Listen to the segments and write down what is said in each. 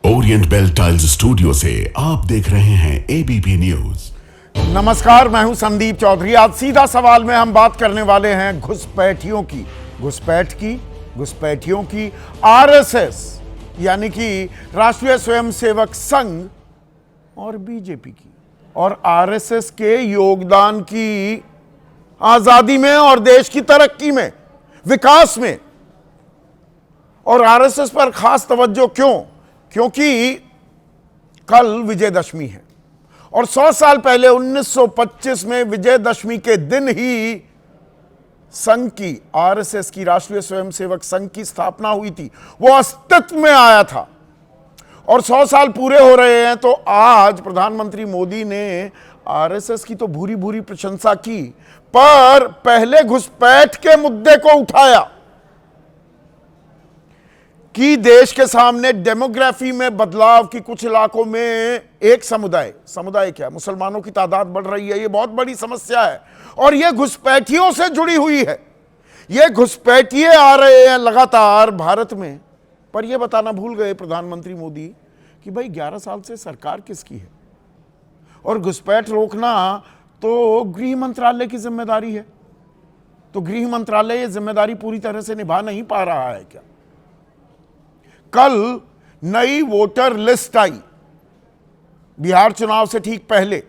Orient bell tiles studio से आप देख रहे हैं एबीपी न्यूज। नमस्कार, मैं हूं संदीप चौधरी। आज सीधा सवाल में हम बात करने वाले हैं घुसपैठियों की, घुसपैठियों की आरएसएस यानी कि राष्ट्रीय स्वयंसेवक संघ और बीजेपी की, और आरएसएस के योगदान की आजादी में और देश की तरक्की में, विकास में। और आरएसएस पर खास तवज्जो क्यों? क्योंकि कल विजयदशमी है और 100 साल पहले 1925 में विजयदशमी के दिन ही संघ की, आरएसएस की, राष्ट्रीय स्वयंसेवक संघ की स्थापना हुई थी। वो अस्तित्व में आया था और 100 साल पूरे हो रहे हैं। तो आज प्रधानमंत्री मोदी ने आरएसएस की तो भूरी भूरी प्रशंसा की, पर पहले घुसपैठ के मुद्दे को उठाया कि देश के सामने डेमोग्राफी में बदलाव की, कुछ इलाकों में एक समुदाय क्या, मुसलमानों की तादाद बढ़ रही है, ये बहुत बड़ी समस्या है और ये घुसपैठियों से जुड़ी हुई है। ये घुसपैठिए आ रहे हैं लगातार भारत में। पर ये बताना भूल गए प्रधानमंत्री मोदी कि भाई 11 साल से सरकार किसकी है और घुसपैठ रोकना तो गृह मंत्रालय की जिम्मेदारी है। तो गृह मंत्रालय ये जिम्मेदारी पूरी तरह से निभा नहीं पा रहा है क्या? कल नई वोटर लिस्ट आई, बिहार चुनाव से ठीक पहले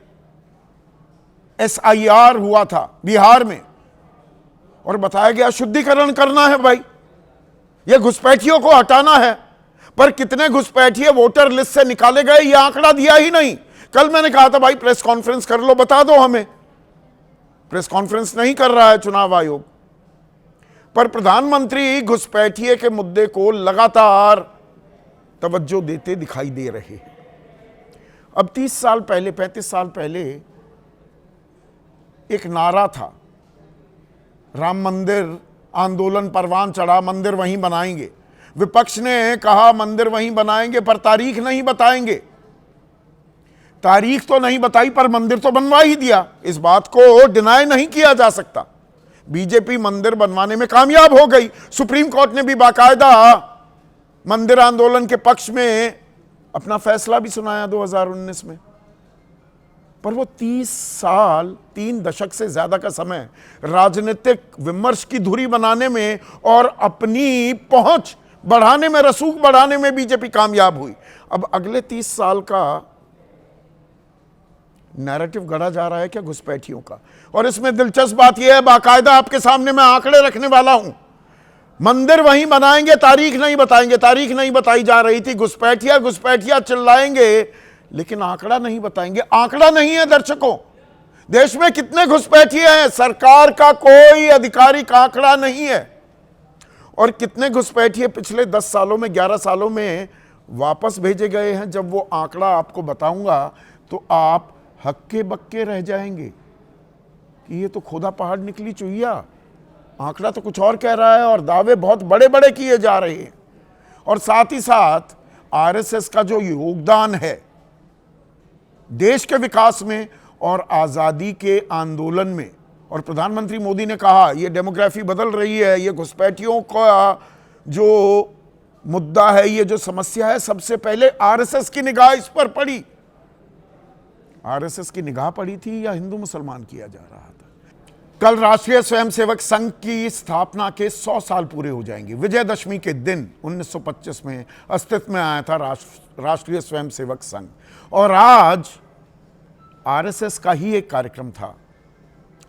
एसआईआर हुआ था बिहार में और बताया गया शुद्धिकरण करना है भाई, ये घुसपैठियों को हटाना है। पर कितने घुसपैठिए वोटर लिस्ट से निकाले गए ये आंकड़ा दिया ही नहीं। कल मैंने कहा था भाई प्रेस कॉन्फ्रेंस कर लो, बता दो हमें। प्रेस कॉन्फ्रेंस नहीं कर रहा है चुनाव आयोग। पर प्रधानमंत्री घुसपैठिए के मुद्दे को लगातार तवज्जो देते दिखाई दे रहे हैं। अब 30 साल पहले, 35 साल पहले एक नारा था, राम मंदिर आंदोलन परवान चढ़ा, मंदिर वहीं बनाएंगे। विपक्ष ने कहा मंदिर वहीं बनाएंगे पर तारीख नहीं बताएंगे। तारीख तो नहीं बताई पर मंदिर तो बनवा ही दिया। इस बात को डिनाई नहीं किया जा सकता। बीजेपी मंदिर बनवाने में कामयाब हो गई। सुप्रीम कोर्ट ने भी बाकायदा मंदिर आंदोलन के पक्ष में अपना फैसला भी सुनाया 2019 में। पर वो 30 साल, 3 दशक से ज्यादा का समय राजनीतिक विमर्श की धुरी बनाने में और अपनी पहुंच बढ़ाने में, रसूख बढ़ाने में बीजेपी कामयाब हुई। अब अगले 30 साल का नैरेटिव गढ़ा जा रहा है क्या घुसपैठियों का? और इसमें दिलचस्प बात यह है, बाकायदा आपके सामने मैं आंकड़े रखने वाला हूं। मंदिर वहीं बनाएंगे, तारीख नहीं बताएंगे। तारीख नहीं बताई जा रही थी। घुसपैठिया चिल्लाएंगे लेकिन आंकड़ा नहीं बताएंगे। आंकड़ा नहीं है दर्शकों, देश में कितने घुसपैठिए हैं सरकार का कोई आधिकारिक आंकड़ा नहीं है। और कितने घुसपैठिए पिछले 10 सालों में, 11 सालों में वापस भेजे गए हैं। जब वो आंकड़ा आपको बताऊंगा तो आप हक्के बक्के रह जाएंगे कि ये तो खोदा पहाड़ निकली चुहिया। आंकड़ा तो कुछ और कह रहा है और दावे बहुत बड़े बड़े किए जा रहे हैं। और साथ ही साथ आरएसएस का जो योगदान है देश के विकास में और आजादी के आंदोलन में, और प्रधानमंत्री मोदी ने कहा ये डेमोग्राफी बदल रही है, ये घुसपैठियों का जो मुद्दा है, ये जो समस्या है, सबसे पहले आरएसएस की निगाह इस पर पड़ी। आरएसएस की निगाह पड़ी थी या हिंदू मुसलमान किया जा रहा था? कल राष्ट्रीय स्वयंसेवक संघ की स्थापना के 100 साल पूरे हो जाएंगे। विजयदशमी के दिन 1925 में अस्तित्व में आया था राष्ट्रीय स्वयंसेवक संघ। और आज आरएसएस का ही एक कार्यक्रम था,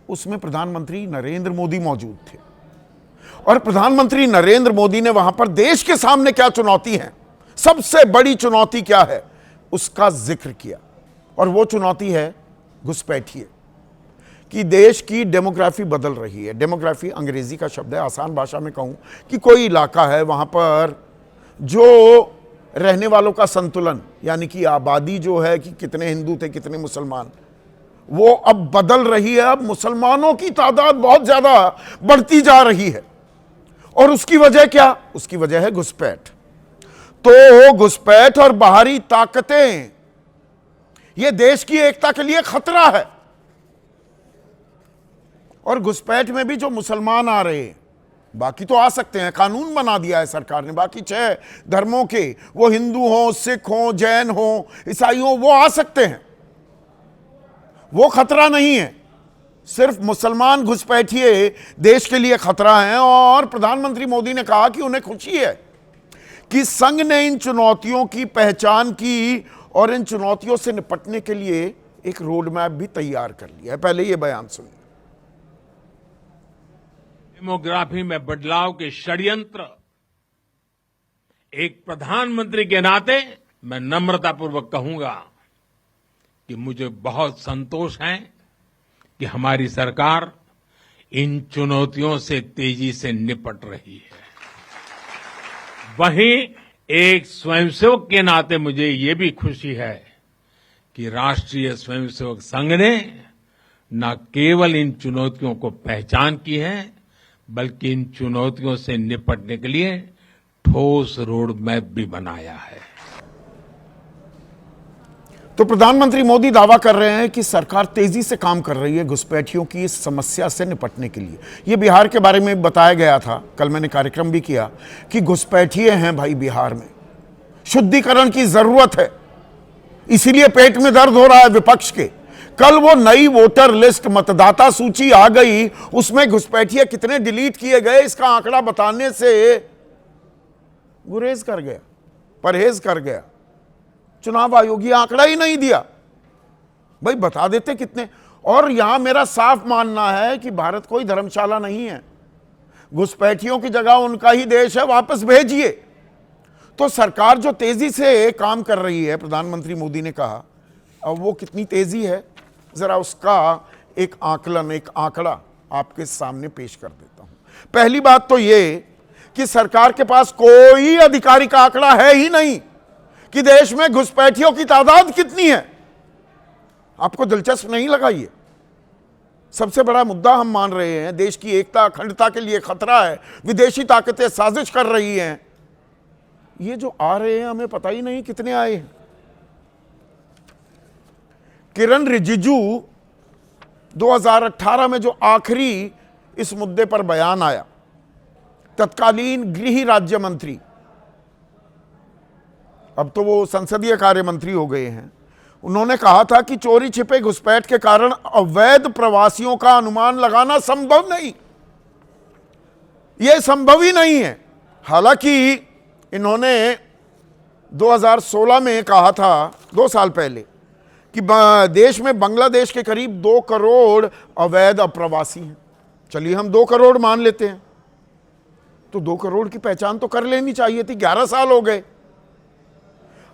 उसमें प्रधानमंत्री नरेंद्र मोदी मौजूद थे। और प्रधानमंत्री नरेंद्र मोदी ने वहां पर देश के सामने क्या चुनौती है, सबसे बड़ी चुनौती क्या है, उसका जिक्र किया। और वो चुनौती है घुसपैठिए कि देश की डेमोग्राफी बदल रही है। डेमोग्राफी अंग्रेजी का शब्द है। आसान भाषा में कहूं कि कोई इलाका है, वहां पर जो रहने वालों का संतुलन, यानी कि आबादी जो है कि कितने हिंदू थे कितने मुसलमान, वो अब बदल रही है। अब मुसलमानों की तादाद बहुत ज्यादा बढ़ती जा रही है। और उसकी वजह क्या? उसकी वजह है घुसपैठ। तो घुसपैठ और बाहरी ताकतें ये देश की एकता के लिए खतरा है। और घुसपैठ में भी जो मुसलमान आ रहे हैं बाकी तो आ सकते हैं, कानून बना दिया है सरकार ने, बाकी 6 धर्मों के, वो हिंदू हो, सिख हो, जैन हो, ईसाई हो, वो आ सकते हैं, वो खतरा नहीं है। सिर्फ मुसलमान घुसपैठिए देश के लिए खतरा हैं। और प्रधानमंत्री मोदी ने कहा कि उन्हें खुशी है कि संघ ने इन चुनौतियों की पहचान की और इन चुनौतियों से निपटने के लिए एक रोड मैप भी तैयार कर लिया है। पहले ये बयान सुनिए। डेमोग्राफी में बदलाव के षड्यंत्र, एक प्रधानमंत्री के नाते मैं नम्रतापूर्वक कहूंगा कि मुझे बहुत संतोष है कि हमारी सरकार इन चुनौतियों से तेजी से निपट रही है। वहीं एक स्वयंसेवक के नाते मुझे ये भी खुशी है कि राष्ट्रीय स्वयंसेवक संघ ने न केवल इन चुनौतियों को पहचान की है, बल्कि इन चुनौतियों से निपटने के लिए ठोस रोड मैप भी बनाया है। तो प्रधानमंत्री मोदी दावा कर रहे हैं कि सरकार तेजी से काम कर रही है घुसपैठियों की इस समस्या से निपटने के लिए। यह बिहार के बारे में बताया गया था, कल मैंने कार्यक्रम भी किया कि घुसपैठिए हैं भाई बिहार में, शुद्धिकरण की जरूरत है, इसीलिए पेट में दर्द हो रहा है विपक्ष के। कल वो नई वोटर लिस्ट मतदाता सूची आ गई, उसमें घुसपैठिए कितने डिलीट किए गए इसका आंकड़ा बताने से गुरेज कर गया, परहेज कर गया। चुनाव आयोग ये आंकड़ा ही नहीं दिया, भाई बता देते कितने। और यहां मेरा साफ मानना है कि भारत कोई धर्मशाला नहीं है, घुसपैठियों की जगह उनका ही देश है, वापस भेजिए। तो सरकार जो तेजी से काम कर रही है, प्रधानमंत्री मोदी ने कहा, अब वो कितनी तेजी है जरा उसका एक आकलन, एक आंकड़ा आपके सामने पेश कर देता हूं। पहली बात तो ये कि सरकार के पास कोई आधिकारिक आंकड़ा है ही नहीं कि देश में घुसपैठियों की तादाद कितनी है। आपको दिलचस्प नहीं लगा? ये सबसे बड़ा मुद्दा हम मान रहे हैं, देश की एकता अखंडता के लिए खतरा है, विदेशी ताकतें साजिश कर रही हैं। ये जो आ रहे हैं हमें पता ही नहीं कितने आए हैं। किरण रिजिजू 2018 में जो आखिरी इस मुद्दे पर बयान आया, तत्कालीन गृह राज्य मंत्री, अब तो वो संसदीय कार्य मंत्री हो गए हैं, उन्होंने कहा था कि चोरी छिपे घुसपैठ के कारण अवैध प्रवासियों का अनुमान लगाना संभव नहीं, यह संभव ही नहीं है। हालांकि इन्होंने 2016 में कहा था, 2 साल पहले, कि देश में बांग्लादेश के करीब 2 करोड़ अवैध अप्रवासी हैं। चलिए हम 2 करोड़ मान लेते हैं, तो 2 करोड़ की पहचान तो कर लेनी चाहिए थी। 11 साल हो गए।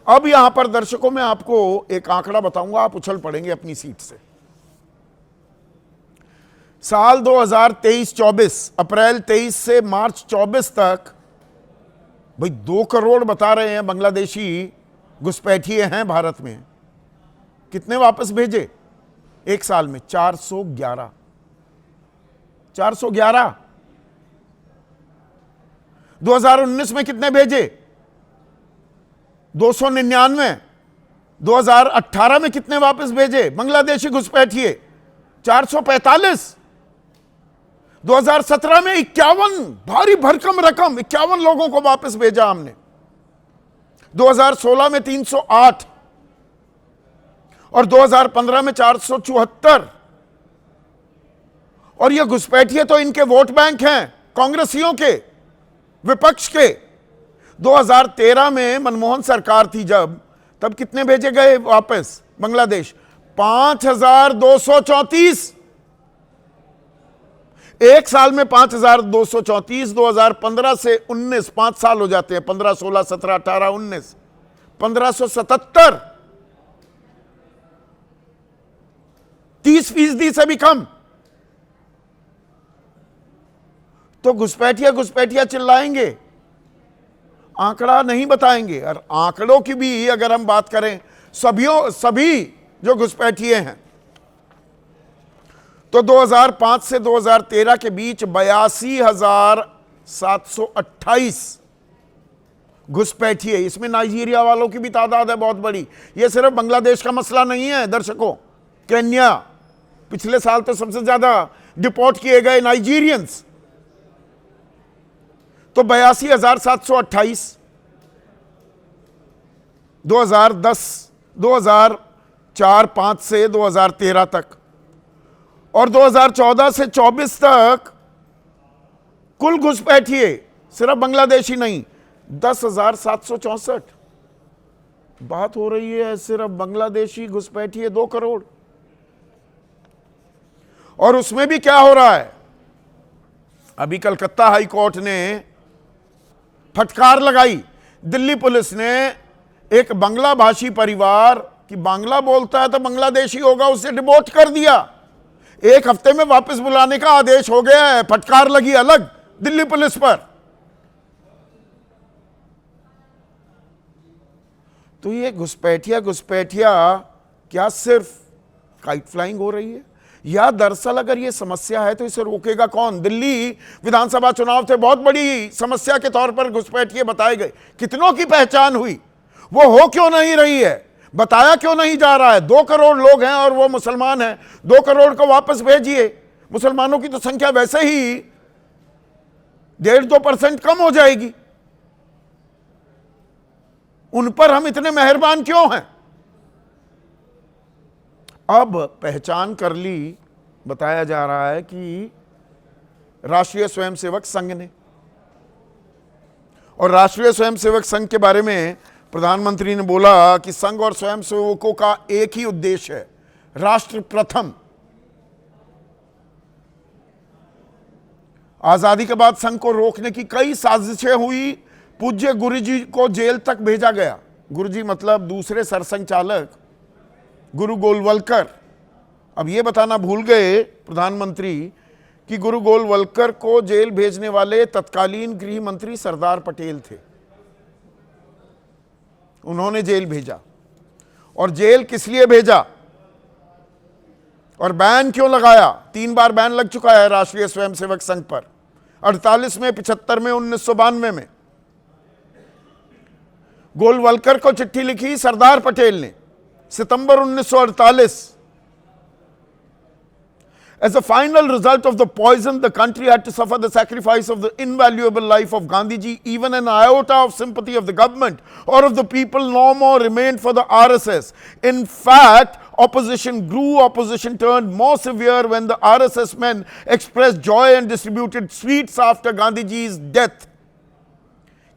अब यहां पर दर्शकों में आपको एक आंकड़ा बताऊंगा, आप उछल पड़ेंगे अपनी सीट से। साल 2023-24, अप्रैल 23 से मार्च 24 तक भाई 2 करोड़ बता रहे हैं बांग्लादेशी घुसपैठिए हैं भारत में। कितने वापस भेजे एक साल में? 411। 2019 में कितने भेजे? 299। 2018 में कितने वापस भेजे बांग्लादेशी घुसपैठिए? 445। 2017 में 51, भारी भरकम रकम, 51 लोगों को वापस भेजा हमने। 2016 में 308 और 2015 में 474। और ये घुसपैठिए तो इनके वोट बैंक हैं, कांग्रेसियों के, विपक्ष के। 2013 में मनमोहन सरकार थी जब, तब कितने भेजे गए वापस बांग्लादेश? 5234। एक साल में 5234। 2015 से 19, 5 साल हो जाते हैं, 15, 16, 17, 18, 19, 1577। 30% से भी कम। तो घुसपैठिया चिल्लाएंगे, आंकड़ा नहीं बताएंगे। और आंकड़ों की भी अगर हम बात करें, सभी जो घुसपैठिए हैं, तो 2005 से 2013 के बीच 82,728 घुसपैठिए। इसमें नाइजीरिया वालों की भी तादाद है बहुत बड़ी। यह सिर्फ बांग्लादेश का मसला नहीं है दर्शकों। केन्या, पिछले साल तो सबसे ज्यादा डिपोर्ट किए गए नाइजीरियंस। तो 82,728 2010 2004-5 से 2013 तक, और 2014 से 24 तक कुल घुसपैठिए सिर्फ बांग्लादेशी नहीं 10,764। बात हो रही है सिर्फ बांग्लादेशी घुसपैठिए 2 करोड़। और उसमें भी क्या हो रहा है, अभी कलकत्ता हाई कोर्ट ने फटकार लगाई, दिल्ली पुलिस ने एक बांग्ला भाषी परिवार की, बांग्ला बोलता है तो बांग्लादेशी होगा, उसे डिपोर्ट कर दिया। 1 हफ्ते में वापस बुलाने का आदेश हो गया है, फटकार लगी अलग दिल्ली पुलिस पर। तो ये घुसपैठिया क्या सिर्फ काइट फ्लाइंग हो रही है, या दरअसल अगर ये समस्या है तो इसे रोकेगा कौन? दिल्ली विधानसभा चुनाव थे, बहुत बड़ी समस्या के तौर पर घुसपैठिए बताए गए, कितनों की पहचान हुई, वो हो क्यों नहीं रही है, बताया क्यों नहीं जा रहा है? 2 करोड़ लोग हैं और वो मुसलमान हैं, 2 करोड़ को वापस भेजिए। मुसलमानों की तो संख्या वैसे ही 1.5-2% कम हो जाएगी, उन पर हम इतने मेहरबान क्यों हैं? अब पहचान कर ली, बताया जा रहा है कि राष्ट्रीय स्वयंसेवक संघ ने, और राष्ट्रीय स्वयंसेवक संघ के बारे में प्रधानमंत्री ने बोला कि संघ और स्वयंसेवकों का एक ही उद्देश्य है, राष्ट्र प्रथम। आजादी के बाद संघ को रोकने की कई साजिशें हुई, पूज्य गुरुजी को जेल तक भेजा गया। गुरुजी मतलब दूसरे सरसंघचालक गुरु गोलवलकर। अब यह बताना भूल गए प्रधानमंत्री कि गुरु गोलवलकर को जेल भेजने वाले तत्कालीन गृह मंत्री सरदार पटेल थे, उन्होंने जेल भेजा। और जेल किस लिए भेजा और बैन क्यों लगाया? 3 बार बैन लग चुका है राष्ट्रीय स्वयंसेवक संघ पर, 48 में, 75 में, 1992 में। गोलवलकर को चिट्ठी लिखी सरदार पटेल ने सितंबर 1948। As a final result of the poison, the country had to suffer the sacrifice of the invaluable life of Gandhiji. Even an iota of sympathy of the government or of the people no more remained for the RSS. In fact, opposition grew, opposition turned more severe when the RSS men expressed joy and distributed sweets after Gandhiji's death.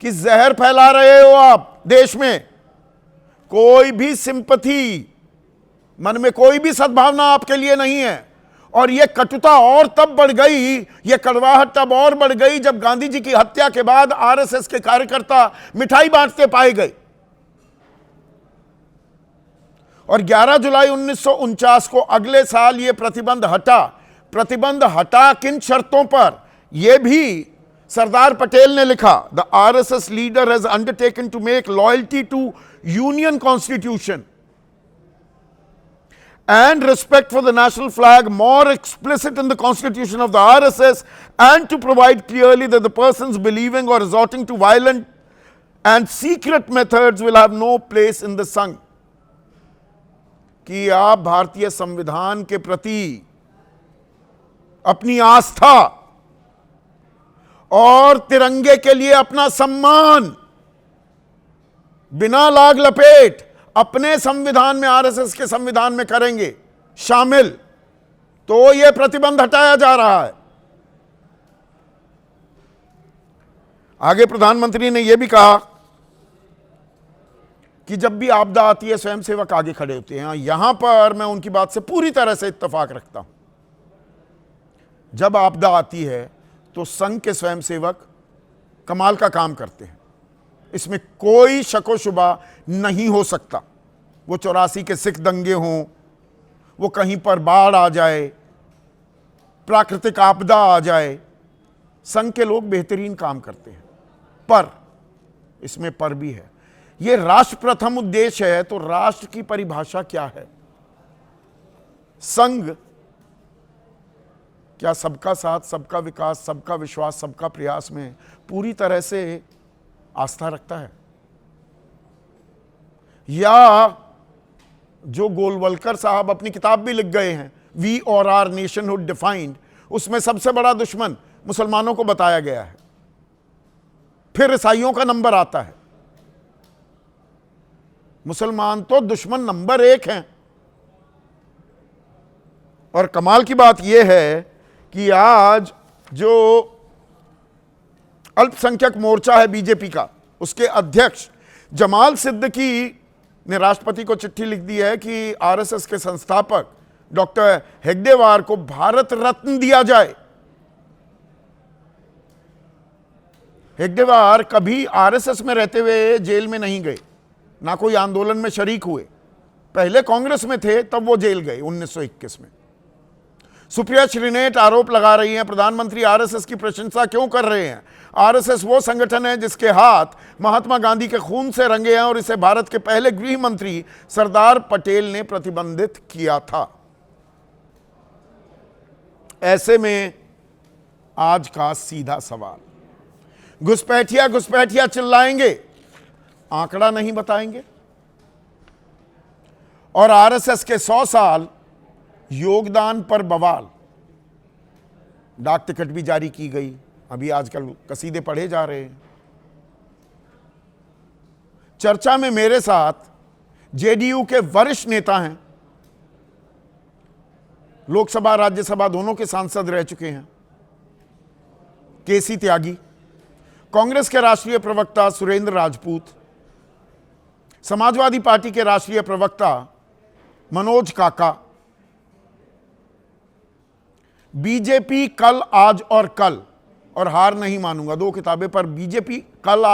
कि जहर फैला रहे हो आप देश में, कोई भी सिंपथी, मन में कोई भी सद्भावना आपके लिए नहीं है। और यह कटुता और तब बढ़ गई, यह कड़वाहट तब और बढ़ गई जब गांधी जी की हत्या के बाद आरएसएस के कार्यकर्ता मिठाई बांटते पाए गए। और 11 जुलाई 1949 को अगले साल यह प्रतिबंध हटा। प्रतिबंध हटा किन शर्तों पर, यह भी सरदार पटेल ने लिखा। The RSS leader has undertaken to make loyalty to union constitution and respect for the national flag more explicit in the constitution of the RSS, and to provide clearly that the persons believing or resorting to violent and secret methods will have no place in the Sangh. कि आप भारतीय संविधान के प्रति अपनी आस्था और तिरंगे के लिए अपना सम्मान बिना लाग लपेट अपने संविधान में, आरएसएस के संविधान में करेंगे शामिल, तो यह प्रतिबंध हटाया जा रहा है। आगे प्रधानमंत्री ने यह भी कहा कि जब भी आपदा आती है स्वयंसेवक आगे खड़े होते हैं। यहां पर मैं उनकी बात से पूरी तरह से इत्तेफाक रखता हूं। जब आपदा आती है तो संघ के स्वयंसेवक कमाल का काम करते हैं, इसमें कोई शको शुबा नहीं हो सकता। वो 84 के सिख दंगे हों, वो कहीं पर बाढ़ आ जाए, प्राकृतिक आपदा आ जाए, संघ के लोग बेहतरीन काम करते हैं। पर इसमें पर भी है, ये राष्ट्र प्रथम उद्देश्य है, तो राष्ट्र की परिभाषा क्या है? संघ क्या सबका साथ, सबका विकास, सबका विश्वास, सबका प्रयास में पूरी तरह से आस्था रखता है? या जो गोलवलकर साहब अपनी किताब भी लिख गए हैं, वी और आर नेशनहुड डिफाइंड, उसमें सबसे बड़ा दुश्मन मुसलमानों को बताया गया है। फिर ईसाइयों का नंबर आता है। मुसलमान तो दुश्मन नंबर 1 हैं। और कमाल की बात यह है कि आज जो अल्पसंख्यक मोर्चा है बीजेपी का, उसके अध्यक्ष जमाल सिद्दीकी ने राष्ट्रपति को चिट्ठी लिख दी है कि आरएसएस के संस्थापक डॉक्टर हेगडेवार को भारत रत्न दिया जाए। हेगडेवार कभी आरएसएस में रहते हुए जेल में नहीं गए, ना कोई आंदोलन में शरीक हुए। पहले कांग्रेस में थे, तब वो जेल गए 1921 में। सुप्रिया श्रीनेट आरोप लगा रही हैं प्रधानमंत्री आरएसएस की प्रशंसा क्यों कर रहे हैं। आरएसएस वो संगठन है जिसके हाथ महात्मा गांधी के खून से रंगे हैं और इसे भारत के पहले गृह मंत्री सरदार पटेल ने प्रतिबंधित किया था। ऐसे में आज का सीधा सवाल, घुसपैठिया घुसपैठिया चिल्लाएंगे, आंकड़ा नहीं बताएंगे। और आरएसएस के 100 साल योगदान पर बवाल, डाक टिकट भी जारी की गई, अभी आजकल कसीदे पढ़े जा रहे हैं। चर्चा में मेरे साथ जेडीयू के वरिष्ठ नेता हैं, लोकसभा राज्यसभा दोनों के सांसद रह चुके हैं, केसी त्यागी, कांग्रेस के राष्ट्रीय प्रवक्ता सुरेंद्र राजपूत, समाजवादी पार्टी के राष्ट्रीय प्रवक्ता मनोज काका, बीजेपी कल आज और कल और हार नहीं मानूंगा, 2 किताबें पर बीजेपी कल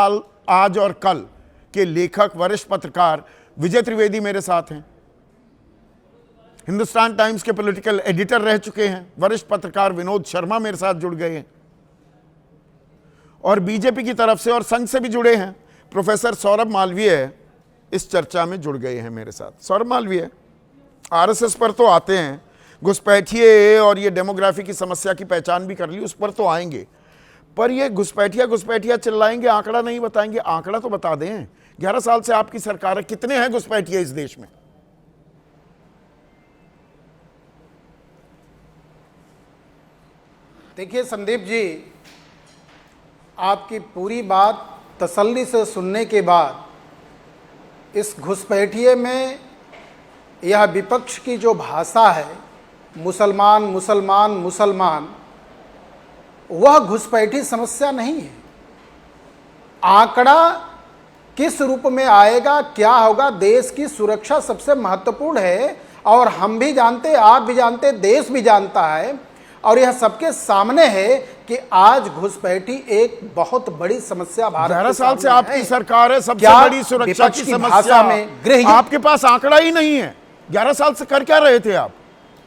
आज और कल के लेखक वरिष्ठ पत्रकार विजय त्रिवेदी मेरे साथ हैं। हिंदुस्तान टाइम्स के पॉलिटिकल एडिटर रह चुके हैं वरिष्ठ पत्रकार विनोद शर्मा मेरे साथ जुड़ गए हैं। और बीजेपी की तरफ से और संघ से भी जुड़े हैं प्रोफेसर सौरभ मालवीय इस चर्चा में जुड़ गए हैं मेरे साथ। सौरभ मालवीय, आरएसएस पर तो आते हैं, घुसपैठिए और ये डेमोग्राफी की समस्या की पहचान भी कर ली, उस पर तो आएंगे, पर ये घुसपैठिया घुसपैठिया चिल्लाएंगे, आंकड़ा नहीं बताएंगे। आंकड़ा तो बता दें, 11 साल से आपकी सरकार है, कितने हैं घुसपैठिए इस देश में? देखिए संदीप जी, आपकी पूरी बात तसल्ली से सुनने के बाद इस घुसपैठिए में यह विपक्ष की जो भाषा है, मुसलमान मुसलमान मुसलमान, वह घुसपैठी समस्या नहीं है। आंकड़ा किस रूप में आएगा, क्या होगा, देश की सुरक्षा सबसे महत्वपूर्ण है और हम भी जानते, आप भी जानते, देश भी जानता है और यह सबके सामने है कि आज घुसपैठी एक बहुत बड़ी समस्या भारत 11 साल से आपकी सरकार है, सबसे बड़ी सुरक्षा की समस्या में आपके पास आंकड़ा ही नहीं है। 11 साल से कर क्या रहे थे आप?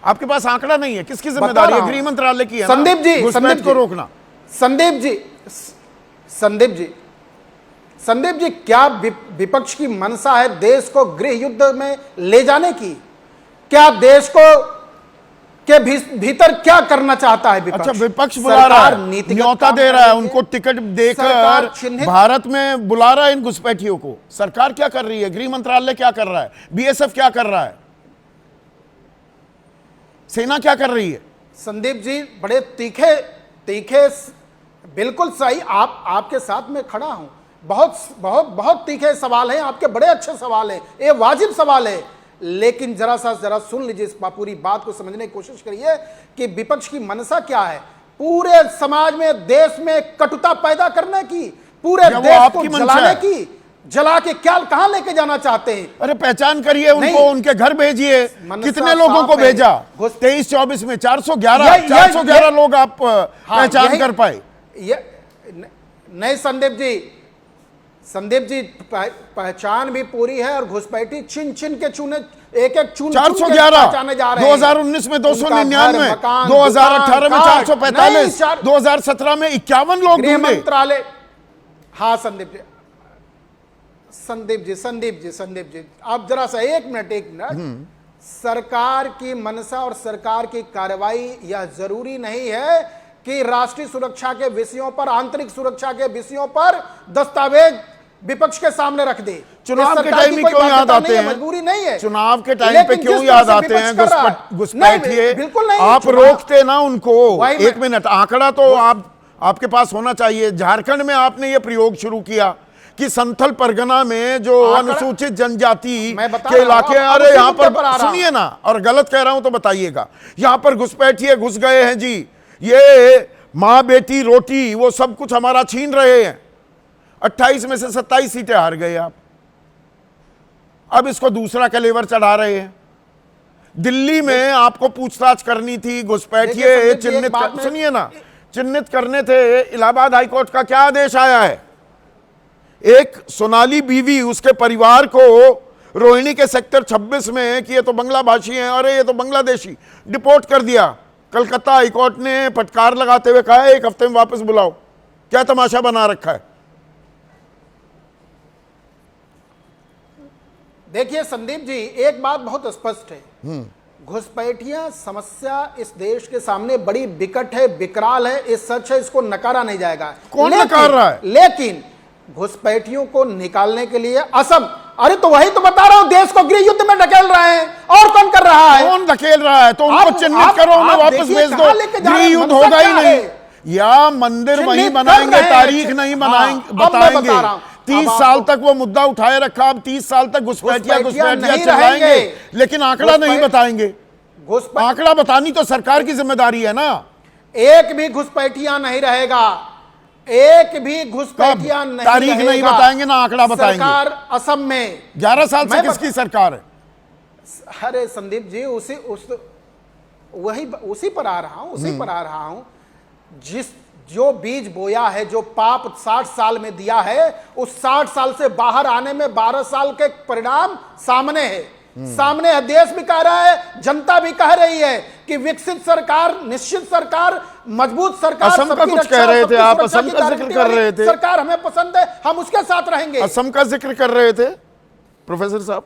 आपके पास आंकड़ा नहीं है, किसकी जिम्मेदारी है? गृह मंत्रालय की है संदीप जी, घुसपैठ को रोकना। संदीप जी, क्या विपक्ष की मंशा है देश को गृह युद्ध में ले जाने की? क्या देश को के भीतर क्या करना चाहता है विपक्ष? अच्छा, विपक्ष बुला रहा है, न्योता दे रहा है, उनको टिकट देकर भारत में बुला रहा है इन घुसपैठियों को। सरकार क्या कर रही है? गृह मंत्रालय क्या कर रहा है? बीएसएफ क्या कर रहा है? सेना क्या कर रही है? संदीप जी, बड़े तीखे बिल्कुल सही, आपके साथ में खड़ा हूं। बहुत तीखे सवाल हैं आपके, बड़े अच्छे सवाल हैं, ये वाजिब सवाल है, लेकिन जरा सुन लीजिए, इस पूरी बात को समझने की कोशिश करिए कि विपक्ष की मनसा क्या है। पूरे समाज में, देश में कटुता पैदा करने की, पूरे देश को जलाने की, जला के क्या कहां लेके जाना चाहते हैं? अरे पहचान करिए उनको, उनके घर भेजिए। कितने लोगों को भेजा 23-24 में? 411 लोग आप पहचान कर पाए? नहीं संदीप जी, पहचान भी पूरी है और घुसपैठी छिन के चूने, एक चून 411 2019 में 299, 2018 में 445, 2017 में 51 लोग ढूंढे। मंत्रालय, हाँ संदीप जी, आप जरा सा एक मिनट, सरकार की मनसा और सरकार की कार्रवाई, यह जरूरी नहीं है कि राष्ट्रीय सुरक्षा के विषयों पर, आंतरिक सुरक्षा के विषयों पर दस्तावेज विपक्ष के सामने रख दे। चुनाव के टाइम में क्यों याद आते हैं? मजबूरी नहीं है, चुनाव के टाइम पे क्यों याद आते हैं घुसपैठिए? बिल्कुल नहीं, आप रोकते ना उनको। एक मिनट, आंकड़ा तो आप आपके पास होना चाहिए। झारखंड में आपने ये प्रयोग शुरू किया कि संथल परगना में जो अनुसूचित जनजाति के इलाके, अरे यहाँ पर सुनिए ना, और गलत कह रहा हूं तो बताइएगा, यहाँ पर घुसपैठिए घुस गए हैं जी, ये माँ बेटी रोटी वो सब कुछ हमारा छीन रहे हैं। 28 में से 27 सीटें हार गए आप, अब इसको दूसरा कलेवर चढ़ा रहे हैं। दिल्ली में आपको पूछताछ करनी थी, घुसपैठिए चिन्हित सुनिए ना, चिन्हित करने थे। इलाहाबाद हाईकोर्ट का क्या आदेश आया है? एक सोनाली बीवी, उसके परिवार को रोहिणी के सेक्टर 26 में कि ये तो बांग्ला भाषी हैं, अरे ये तो बांग्लादेशी, डिपोर्ट कर दिया। कलकत्ता हाईकोर्ट ने फटकार लगाते हुए कहा 1 हफ्ते में वापस बुलाओ। क्या तमाशा बना रखा है? देखिए संदीप जी, एक बात बहुत स्पष्ट है, घुसपैठिया समस्या इस देश के सामने बड़ी विकट है, विकराल है, ये सच है, इसको नकारा नहीं जाएगा। कौन नकार रहा है? लेकिन घुसपैठियों को निकालने के लिए असम, अरे तो वही तो बता रहा हूं, देश को गृह युद्ध में ढकेल रहे हैं। और कौन कर रहा है? कौन ढकेल रहा है? तो उनको चिन्हित करो, उन्हें वापस भेज दो। गृह युद्ध होगा ही नहीं, या मंदिर वहीं बनाएंगे, तारीख नहीं बनाएंगे, बताएंगे। 30 साल तक वो मुद्दा उठाए रखा, अब 30 साल तक घुसपैठिया चलाएंगे, लेकिन आंकड़ा नहीं बताएंगे। आंकड़ा बतानी तो सरकार की जिम्मेदारी है ना। एक भी घुसपैठिया नहीं रहेगा, एक भी घुसपैठिया नहीं, तारीख नहीं बताएंगे ना आंकड़ा बताएंगे। सरकार असम में 11 साल से किसकी सरकार है? अरे संदीप जी, उसी पर आ रहा हूं, जो बीज बोया है, जो पाप 60 साल में दिया है, उस 60 साल से बाहर आने में 12 साल के परिणाम सामने है। सामने है, देश भी कह रहा है, जनता भी कह रही है कि विकसित सरकार, निश्चित सरकार, मजबूत सरकार, असम का कुछ कह रहे थे आप, असम का जिक्र कर रहे थे। सरकार हमें पसंद है, हम उसके साथ रहेंगे। असम का जिक्र कर रहे थे प्रोफेसर साहब।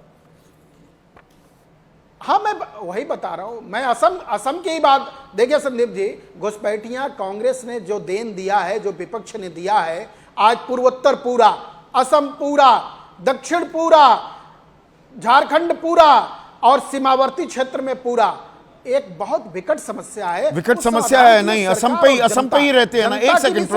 हाँ, मैं वही बता रहा हूं, मैं असम की बात। देखिए संदीप जी, घुसपैठियां कांग्रेस ने जो देन दिया है, जो विपक्ष ने दिया है, आज पूर्वोत्तर पूरा, असम पूरा, दक्षिण पूरा, झारखंड पूरा और सीमावर्ती क्षेत्र में पूरा एक बहुत विकट समस्या है। विकट समस्या है नहीं, असम पे ही रहते हैं ना। एक सेकंड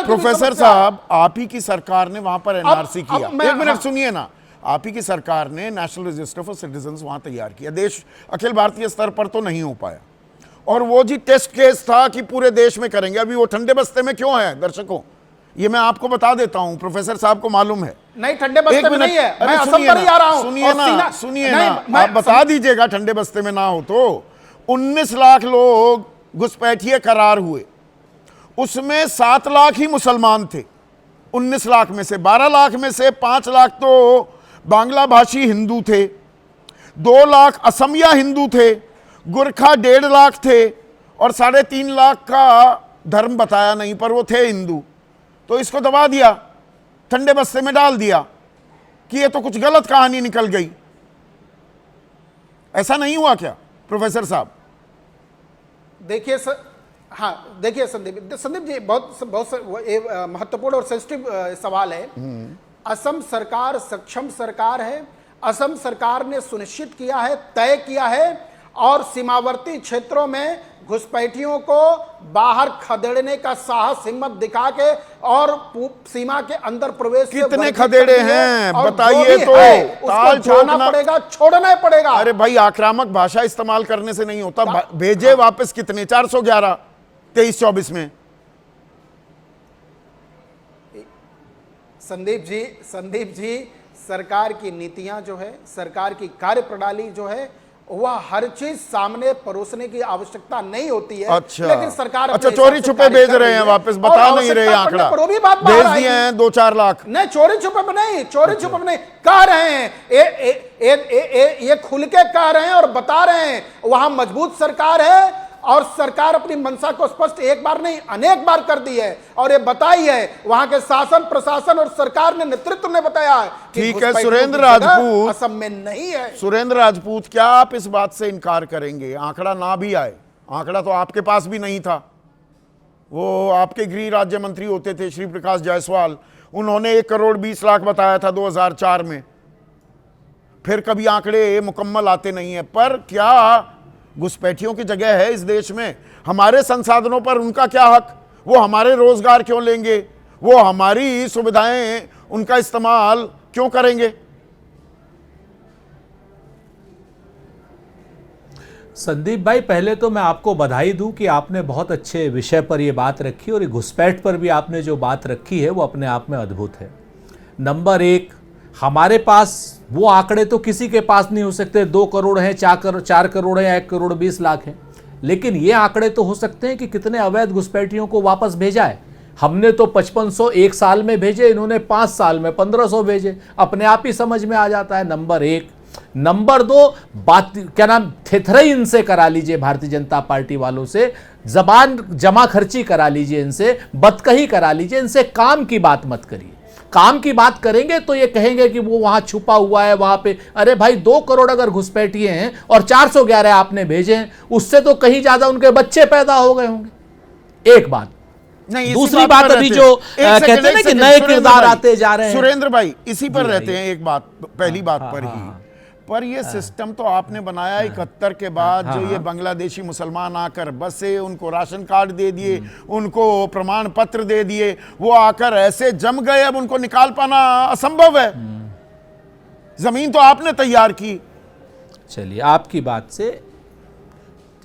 प्रोफेसर साहब, आप ही की सरकार ने वहां पर एनआरसी किया। एक मिनट सुनिए ना, आप ही की सरकार ने नेशनल रजिस्टर फॉर सिटीजन्स वहां तैयार किया। देश अखिल भारतीय स्तर पर तो नहीं हो पाया, और वो जी टेस्ट केस था कि पूरे देश में करेंगे। अभी वो ठंडे बस्ते में क्यों है दर्शकों, ये मैं आपको बता देता हूं, प्रोफेसर साहब को मालूम है। नहीं, ठंडे बस्ते में नहीं है, मैं असम पर ही आ रहा हूं। सुनिए ना, आप बता दीजिएगा ठंडे बस्ते में ना हो तो। 19 लाख लोग घुसपैठिए करार हुए, उसमें 7 लाख ही मुसलमान थे। 19 लाख में से 12 लाख में से 5 लाख तो बांग्ला भाषी हिंदू थे, 2 लाख असमिया हिंदू थे, गुरखा 1.5 लाख थे, और 3.5 लाख का धर्म बताया नहीं पर वो थे हिंदू। तो इसको दबा दिया, ठंडे बस्ते में डाल दिया कि ये तो कुछ गलत कहानी निकल गई। ऐसा नहीं हुआ क्या प्रोफेसर साहब? देखिए हाँ, देखिए संदीप जी, बहुत महत्वपूर्ण और सेंसिटिव सवाल है। असम सरकार सक्षम सरकार है। असम सरकार ने सुनिश्चित किया है, तय किया है, और सीमावर्ती क्षेत्रों में घुसपैठियों को बाहर खदेड़ने का साहस, हिम्मत दिखा के और सीमा के अंदर प्रवेश कितने खदेड़े हैं बताइए तो। ताल छोड़ना पड़ेगा, छोड़ना पड़ेगा। अरे भाई, आक्रामक भाषा इस्तेमाल करने से नहीं होता। भेजे वापस कितने? 411 23-24 में। संदीप जी, सरकार की नीतियां जो है, सरकार की कार्यप्रणाली जो है, वह हर चीज सामने परोसने की आवश्यकता नहीं होती है। अच्छा, लेकिन सरकार चोरी छुपे भेज रहे हैं वापस, बता नहीं रहे आंकड़ा, भेज दिए हैं 2-4 लाख। नहीं, चोरी छुपे में नहीं, कह रहे हैं, ये खुल के कह रहे हैं और बता रहे हैं, वहां मजबूत सरकार है, और सरकार अपनी मंशा को स्पष्ट एक बार नहीं अनेक बार कर दी है, और ये बताई है, वहां के शासन, प्रशासन और सरकार ने, नेतृत्व ने बताया है। ठीक है सुरेंद्र राजपूत, असम में नहीं है। सुरेंद्र राजपूत, क्या आप इस बात से इनकार करेंगे, आंकड़ा ना भी आए? आंकड़ा तो आपके पास भी नहीं था, वो आपके गृह राज्य मंत्री होते थे श्री प्रकाश जायसवाल, उन्होंने 1 करोड़ 20 लाख बताया था 2004 में। फिर कभी आंकड़े मुकम्मल आते नहीं है। पर क्या घुसपैठियों की जगह है इस देश में? हमारे संसाधनों पर उनका क्या हक? वो हमारे रोजगार क्यों लेंगे, वो हमारी सुविधाएं उनका इस्तेमाल क्यों करेंगे? संदीप भाई, पहले तो मैं आपको बधाई दूं कि आपने बहुत अच्छे विषय पर ये बात रखी और ये घुसपैठ पर भी आपने जो बात रखी है वो अपने आप में अद्भुत है। नंबर एक, हमारे पास वो आंकड़े तो किसी के पास नहीं हो सकते, 2 करोड़ हैं, 4 करोड़ है, 1 करोड़ 20 लाख है, लेकिन ये आंकड़े तो हो सकते हैं कि कितने अवैध घुसपैठियों को वापस भेजा है। हमने तो 5500 एक साल में भेजे, इन्होंने 5 साल में 1500 भेजे, अपने आप ही समझ में आ जाता है। नंबर एक। नंबर 2, बात क्या नाम थेथरई इनसे करा लीजिए, भारतीय जनता पार्टी वालों से जबान जमा खर्ची करा लीजिए, इनसे बतकही करा लीजिए, इनसे काम की बात मत करिए। काम की बात करेंगे तो ये कहेंगे कि वो वहां छुपा हुआ है, वहां पे। अरे भाई, 2 करोड़ अगर घुसपैठिए हैं और 411 आपने भेजे हैं, उससे तो कहीं ज्यादा उनके बच्चे पैदा हो गए होंगे। एक बात। नहीं, दूसरी बात, अभी जो कहते हैं ना कि नए किरदार आते जा रहे हैं, सुरेंद्र भाई इसी पर रहते हैं। एक बात, पहली बात पर ही, पर ये सिस्टम तो आपने बनाया 71 के बाद, जो ये बांग्लादेशी मुसलमान आकर बसे, उनको राशन कार्ड दे दिए, उनको प्रमाण पत्र दे दिए, वो आकर ऐसे जम गए, अब उनको निकाल पाना असंभव है। जमीन तो आपने तैयार की। चलिए, आपकी बात से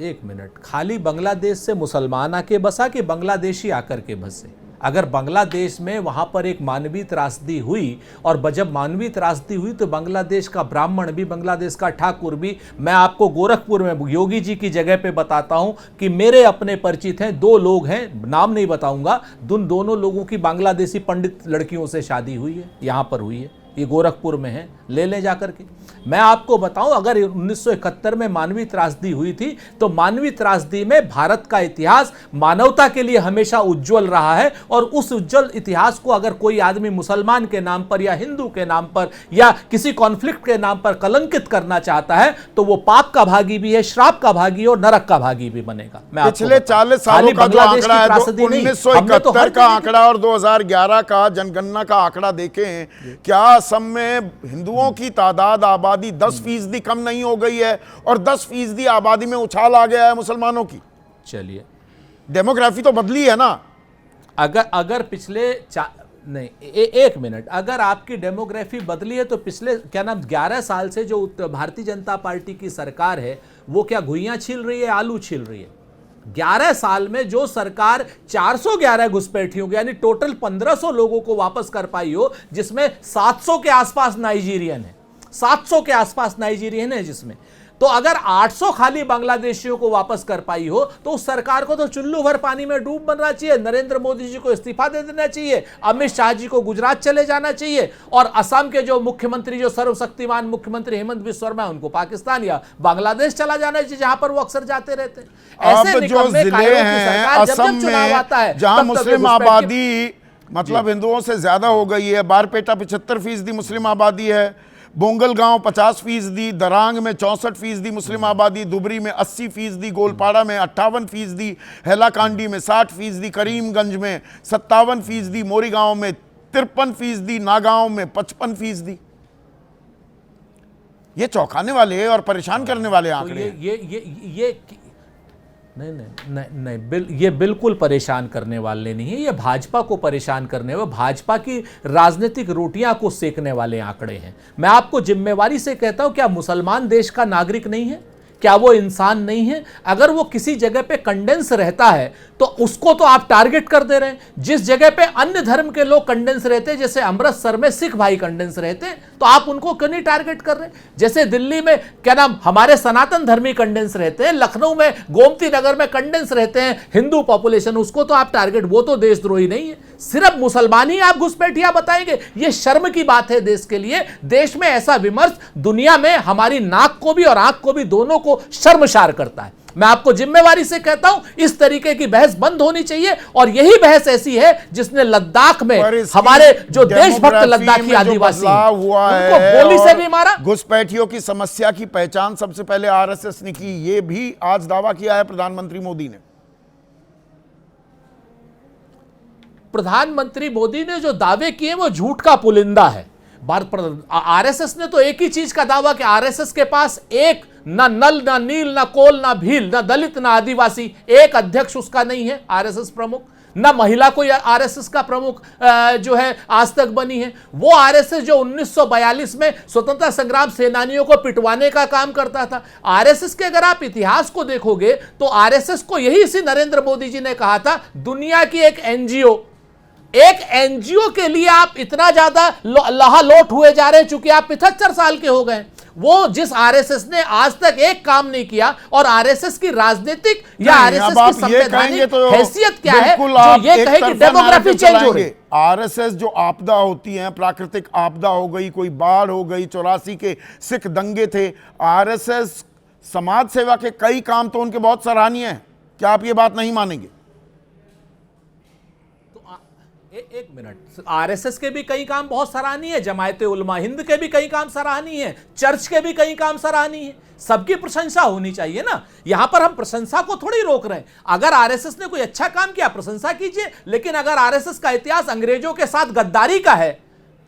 1 मिनट, खाली बांग्लादेश से मुसलमान आके बसा कि बांग्लादेशी आकर के बसे? अगर बांग्लादेश में वहां पर एक मानवीय त्रासदी हुई, और जब मानवीय त्रासदी हुई तो बांग्लादेश का ब्राह्मण भी, बांग्लादेश का ठाकुर भी, मैं आपको गोरखपुर में योगी जी की जगह पे बताता हूं कि मेरे अपने परिचित हैं, 2 लोग हैं, नाम नहीं बताऊंगा, दोनों लोगों की बांग्लादेशी पंडित लड़कियों से शादी हुई है, यहां पर हुई है, ये गोरखपुर में है, ले जाकर के। मैं आपको बताऊं, अगर 1971 में मानवीय त्रासदी हुई थी तो मानवीय त्रासदी में भारत का इतिहास मानवता के लिए हमेशा उज्जवल रहा है, और उस उज्जवल इतिहास को अगर कोई आदमी मुसलमान के नाम पर या हिंदू के नाम पर या किसी कॉन्फ्लिक्ट के नाम पर कलंकित करना चाहता है तो वो पाप का भागी भी है, श्राप का भागी और नरक का भागी भी बनेगा। मैं पिछले 40 सालों का जो आंकड़ा है, 1971 का आंकड़ा और 2011 का जनगणना का आंकड़ा देखें, क्या असम में हिंदुओं की तादाद, आबादी 10% कम नहीं हो गई है, और 10% आबादी में उछाल आ गया है मुसलमानों की। चलिए, डेमोग्राफी तो बदली है ना। अगर पिछले नहीं, 1 मिनट, अगर आपकी डेमोग्राफी बदली है तो पिछले 11 साल से जो भारतीय जनता पार्टी की सरकार है वो क्या घुइयां छील रही है, आलू छील रही है? 11 साल में जो सरकार 411 घुसपैठियों को, यानी टोटल 1500 लोगों को वापस कर पाई हो, जिसमें 700 के आसपास नाइजीरियन है, 700 के आसपास नाइजीरियन है जिसमें, तो अगर 800 खाली बांग्लादेशियों को वापस कर पाई हो तो उस सरकार को तो चुल्लू भर पानी में डूब बनना चाहिए। नरेंद्र मोदी जी को इस्तीफा दे देना चाहिए, अमित शाह जी को गुजरात चले जाना चाहिए, और असम के जो मुख्यमंत्री, जो सर्वशक्तिमान मुख्यमंत्री हेमंत बिस्वा शर्मा, उनको पाकिस्तान या बांग्लादेश चला जाना चाहिए, जहां पर वो अक्सर जाते रहते हैं। ऐसे निकम्मे कायरों की सरकार जब चुनाव आता है, जहां मुस्लिम आबादी मतलब हिंदुओं से ज्यादा हो गई है, बारपेटा 75% मुस्लिम आबादी है, बोंगल गांव 50%, दरांग में 64% मुस्लिम आबादी, दुबरी में 80%, गोलपाड़ा में 58%, हैलाकांडी में 60%, करीमगंज में 57%, मोरीगांव में 53%, नागांव में 55%। ये चौंकाने वाले और परेशान करने वाले आंकड़े हैं। ये नहीं, ये बिल्कुल परेशान करने वाले नहीं है, ये भाजपा को परेशान करने वाले, भाजपा की राजनीतिक रोटियां को सेकने वाले आंकड़े हैं। मैं आपको जिम्मेवारी से कहता हूं, क्या मुसलमान देश का नागरिक नहीं है? क्या वो इंसान नहीं है? अगर वो किसी जगह पे कंडेंस रहता है तो उसको तो आप टारगेट कर दे रहे हैं। जिस जगह पे अन्य धर्म के लोग कंडेंस रहते हैं, जैसे अमृतसर में सिख भाई कंडेंस रहते हैं, तो आप उनको क्यों नहीं टारगेट कर रहे? जैसे दिल्ली में हमारे सनातन धर्मी कंडेंस रहते हैं, लखनऊ में गोमती नगर में कंडेंस रहते हैं हिंदू पॉपुलेशन, उसको तो आप टारगेट, वो तो देशद्रोही नहीं है। सिर्फ मुसलमान ही आप घुसपैठिया बताएंगे? ये शर्म की बात है देश के लिए। देश में ऐसा विमर्श दुनिया में हमारी नाक को भी और आंख को भी, दोनों को शर्मसार करता है। मैं आपको जिम्मेवारी से कहता हूं, इस तरीके की बहस बंद होनी चाहिए, और यही बहस ऐसी है जिसने लद्दाख में हमारे जो देशभक्त लद्दाखी आदिवासी उनको गोली से भी मारा। घुसपैठियों की समस्या की पहचान सबसे पहले आरएसएस ने की, यह भी आज दावा किया है प्रधानमंत्री मोदी ने। प्रधानमंत्री मोदी ने जो दावे किए वो झूठ का पुलिंदा है। आरएसएस ने तो एक ही चीज का दावा कि आरएसएस के पास एक ना नल ना नील ना कोल ना भील ना दलित ना आदिवासी, एक अध्यक्ष उसका नहीं है आरएसएस प्रमुख। ना महिला कोई आरएसएस का प्रमुख जो है आज तक बनी है। वो आरएसएस जो 1942 में स्वतंत्रता संग्राम सेनानियों को पिटवाने का काम करता था। आरएसएस के अगर आप इतिहास को देखोगे तो आरएसएस को यही इसी नरेंद्र मोदी जी ने कहा था, दुनिया की एक एनजीओ के लिए आप इतना ज्यादा लहालोट हुए जा रहे हैं, चूंकि आप 75 साल के हो गए। वो जिस आरएसएस ने आज तक एक काम नहीं किया, और आरएसएस की राजनीतिक या आरएसएस की संवैधानिक हैसियत क्या है जो ये कहे कि डेमोग्राफी चेंज हो रही है। आरएसएस जो आपदा होती है, प्राकृतिक आपदा हो गई, कोई बाढ़ हो गई, 84 के सिख दंगे थे, आरएसएस समाज सेवा के कई काम तो उनके बहुत सराहनीय हैं। क्या आप ये बात नहीं मानेंगे? एक मिनट, आरएसएस के भी कई काम बहुत सराहनीय है, जमायते उलमा हिंद के भी कई काम सराहनीय है, चर्च के भी कई काम सराहनीय है। सबकी प्रशंसा होनी चाहिए ना। यहां पर हम प्रशंसा को थोड़ी रोक रहे हैं। अगर आरएसएस ने कोई अच्छा काम किया प्रशंसा कीजिए, लेकिन अगर आरएसएस का इतिहास अंग्रेजों के साथ गद्दारी का है,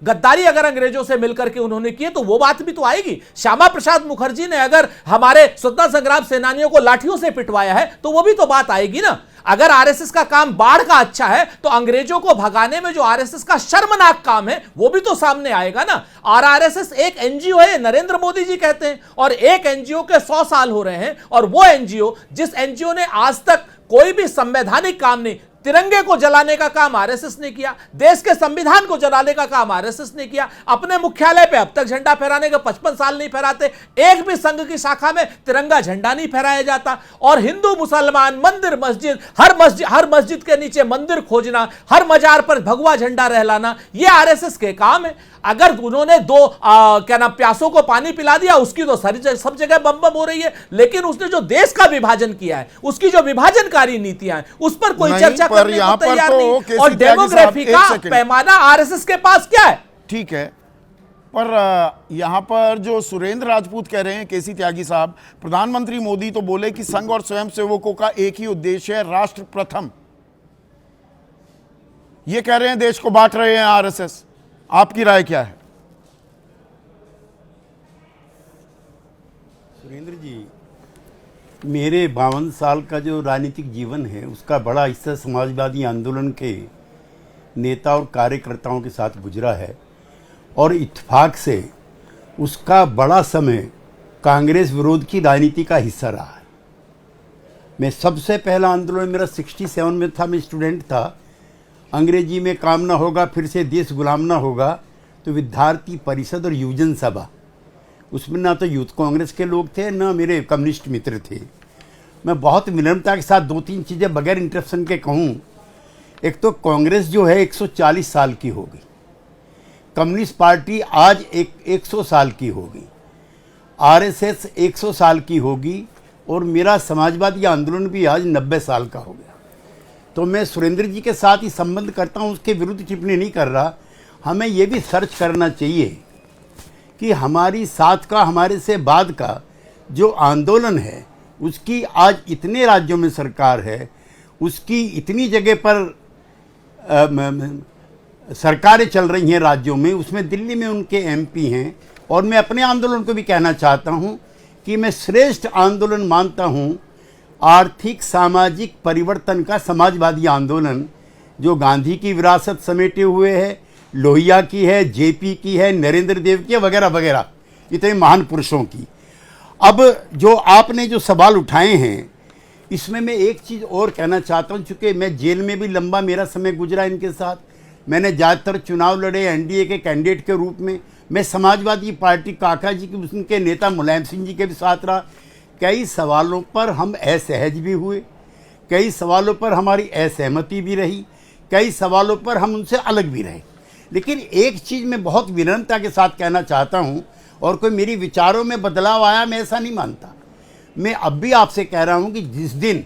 गद्दारी अगर अंग्रेजों से मिलकर के उन्होंने की तो वो बात भी तो आएगी। श्यामा प्रसाद मुखर्जी ने अगर हमारे स्वतंत्रता संग्राम सेनानियों को लाठियों से पिटवाया है तो वो भी तो बात आएगी ना। अगर आरएसएस का काम बाढ़ का अच्छा है तो अंग्रेजों को भगाने में जो आरएसएस का शर्मनाक काम है वो भी तो सामने आएगा ना। और आरएसएस एक एनजीओ है, नरेंद्र मोदी जी कहते हैं, और एक एनजीओ के 100 साल हो रहे हैं, और वो एनजीओ जिस एनजीओ ने आज तक कोई भी संवैधानिक काम नहीं, तिरंगे को जलाने का काम आरएसएस ने किया, देश के संविधान को जलाने का काम आरएसएस ने किया, अपने मुख्यालय पे अब तक झंडा फहराने के 55 साल नहीं फहराते, एक भी संघ की शाखा में तिरंगा झंडा नहीं फहराया जाता। और हिंदू मुसलमान मंदिर मस्जिद, हर मस्जिद के नीचे मंदिर खोजना, हर मजार पर भगवा झंडा रहलाना, ये आरएसएस के काम है। अगर उन्होंने प्यासों को पानी पिला दिया, उसकी तो सब जगह बम बम हो रही है, लेकिन उसने जो देश का विभाजन किया है, उसकी जो विभाजनकारी नीतियां हैं, उस पर कोई चर्चा करने को तैयार नहीं। और डेमोग्राफी का पैमाना आरएसएस के पास क्या है? ठीक है, पर यहां पर जो सुरेंद्र राजपूत कह रहे हैं, केसी त्यागी साहब, प्रधानमंत्री मोदी तो बोले कि संघ और स्वयंसेवकों का एक ही उद्देश्य है, राष्ट्र प्रथम। ये कह रहे हैं देश को बांट रहे हैं आरएसएस। आपकी राय क्या है? सुरेंद्र जी, मेरे 52 साल का जो राजनीतिक जीवन है उसका बड़ा हिस्सा समाजवादी आंदोलन के नेता और कार्यकर्ताओं के साथ गुजरा है, और इत्तेफाक से उसका बड़ा समय कांग्रेस विरोध की राजनीति का हिस्सा रहा है। मैं सबसे पहला आंदोलन मेरा 67 में था, मैं स्टूडेंट था। अंग्रेजी में काम ना होगा, फिर से देश गुलाम ना होगा, तो विद्यार्थी परिषद और युवजन सभा, उसमें ना तो यूथ कांग्रेस के लोग थे ना मेरे कम्युनिस्ट मित्र थे। मैं बहुत विनम्रता के साथ 2-3 चीज़ें बगैर इंटरप्शन के कहूँ। एक तो कांग्रेस जो है 140 साल की हो गई, कम्युनिस्ट पार्टी आज 100 साल की हो गई, आरएसएस 100 साल की होगी, और मेरा समाजवादी आंदोलन भी आज 90 साल का हो गया। तो मैं सुरेंद्र जी के साथ ही संबंध करता हूँ, उसके विरुद्ध टिप्पणी नहीं कर रहा। हमें ये भी सर्च करना चाहिए कि हमारी साथ का, हमारे से बाद का जो आंदोलन है, उसकी आज इतने राज्यों में सरकार है, उसकी इतनी जगह पर सरकारें चल रही हैं राज्यों में, उसमें दिल्ली में उनके एमपी हैं। और मैं अपने आंदोलन को भी कहना चाहता हूँ कि मैं श्रेष्ठ आंदोलन मानता हूँ आर्थिक सामाजिक परिवर्तन का समाजवादी आंदोलन, जो गांधी की विरासत समेटे हुए है, लोहिया की है, जेपी की है, नरेंद्र देव की है, वगैरह वगैरह, इतने महान पुरुषों की। अब जो आपने जो सवाल उठाए हैं, इसमें मैं एक चीज़ और कहना चाहता हूं, चूँकि मैं जेल में भी लंबा मेरा समय गुजरा इनके साथ, मैंने ज़्यादातर चुनाव लड़े एनडीए के कैंडिडेट के रूप में। मैं समाजवादी पार्टी काका जी के, उनके नेता मुलायम सिंह जी के भी साथ रहा। कई सवालों पर हम असहज भी हुए, कई सवालों पर हमारी असहमति भी रही, कई सवालों पर हम उनसे अलग भी रहे। लेकिन एक चीज़ मैं बहुत विनम्रता के साथ कहना चाहता हूं, और कोई मेरी विचारों में बदलाव आया मैं ऐसा नहीं मानता। मैं अब भी आपसे कह रहा हूं कि जिस दिन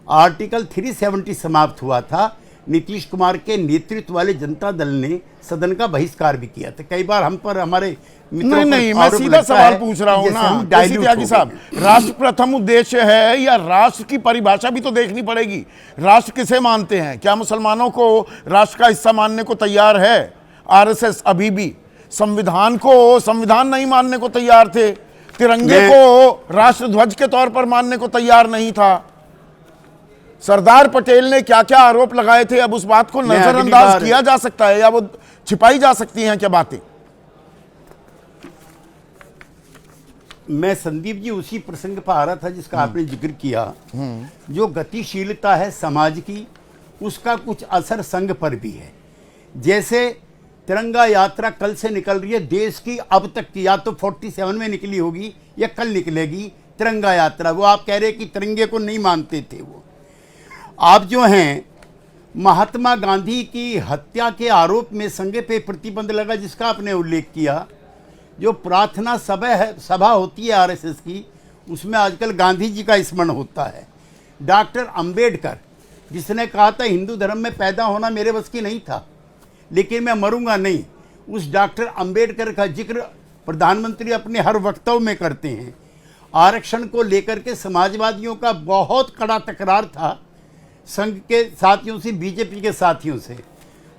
आर्टिकल 370 समाप्त हुआ था, नीतीश कुमार के नेतृत्व वाले जनता दल ने सदन का बहिष्कार भी किया था। कई बार हम पर हमारे नहीं, मैं सीधा सवाल पूछ रहा हूं ना त्यागी साहब, राष्ट्र प्रथम उद्देश्य है या राष्ट्र की परिभाषा भी तो देखनी पड़ेगी। राष्ट्र किसे मानते हैं? क्या मुसलमानों को राष्ट्र का हिस्सा मानने को तैयार है आरएसएस? अभी भी संविधान को संविधान नहीं मानने को तैयार थे, तिरंगे को राष्ट्र ध्वज के तौर पर मानने को तैयार नहीं था। सरदार पटेल ने क्या क्या आरोप लगाए थे, अब उस बात को मैं अगली नजरअंदाज बार- किया जा सकता है या वो छिपाई जा सकती हैं क्या बातें? मैं संदीप जी उसी प्रसंग पर आ रहा था जिसका आपने जिक्र किया। जो गतिशीलता है समाज की, उसका कुछ असर संघ पर भी है। जैसे तिरंगा यात्रा कल से निकल रही है, देश की अब तक की, या तो 47 में निकली होगी या कल निकलेगी तिरंगा यात्रा। वो आप कह रहे कि तिरंगे को नहीं मानते थे, वो आप जो हैं महात्मा गांधी की हत्या के आरोप में संघ पे प्रतिबंध लगा, जिसका आपने उल्लेख किया। जो प्रार्थना सभा होती है आरएसएस की, उसमें आजकल गांधी जी का स्मरण होता है। डॉक्टर अंबेडकर, जिसने कहा था हिंदू धर्म में पैदा होना मेरे बस की नहीं था, लेकिन मैं मरूंगा नहीं, उस डॉक्टर अंबेडकर का जिक्र प्रधानमंत्री अपने हर वक्तव्य में करते हैं। आरक्षण को लेकर के समाजवादियों का बहुत कड़ा तकरार था संघ के साथियों से, बीजेपी के साथियों से।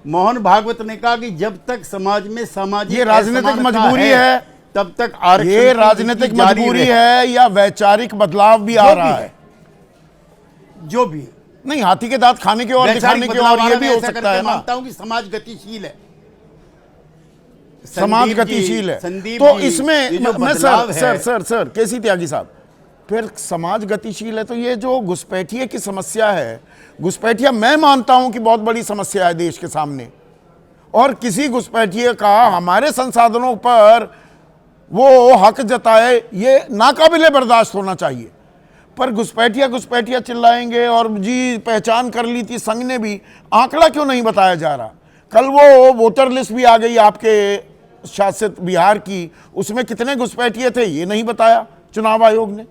मोहन भागवत ने कहा कि जब तक समाज में सामाजिक ये राजनीतिक असमानता मजबूरी है, तब तक आरक्षण ये की राजनीतिक नीति जारी मजबूरी रहे। है या वैचारिक बदलाव भी आ रहा है? जो भी नहीं, हाथी के दांत खाने की ओर दिखाने की ओर ये भी हो सकता है ना। मानता हूं कि समाज गतिशील है, समाज संदीप जी, गतिशील है। संदीप तो जी, इसमें ये जो मैं बदलाव है- सर केसी त्यागी साहब, फिर समाज गतिशील है तो ये जो घुसपैठिए की समस्या है, घुसपैठिया मैं मानता हूं कि बहुत बड़ी समस्या है देश के सामने, और किसी घुसपैठिए का हमारे संसाधनों पर वो हक जताए, ये नाकाबिले बर्दाश्त होना चाहिए। पर घुसपैठिया चिल्लाएंगे और जी पहचान कर ली थी संघ ने भी, आंकड़ा क्यों नहीं बताया जा रहा? कल वो वोटर लिस्ट भी आ गई आपके शासित बिहार की, उसमें कितने घुसपैठिए थे ये नहीं बताया चुनाव आयोग ने।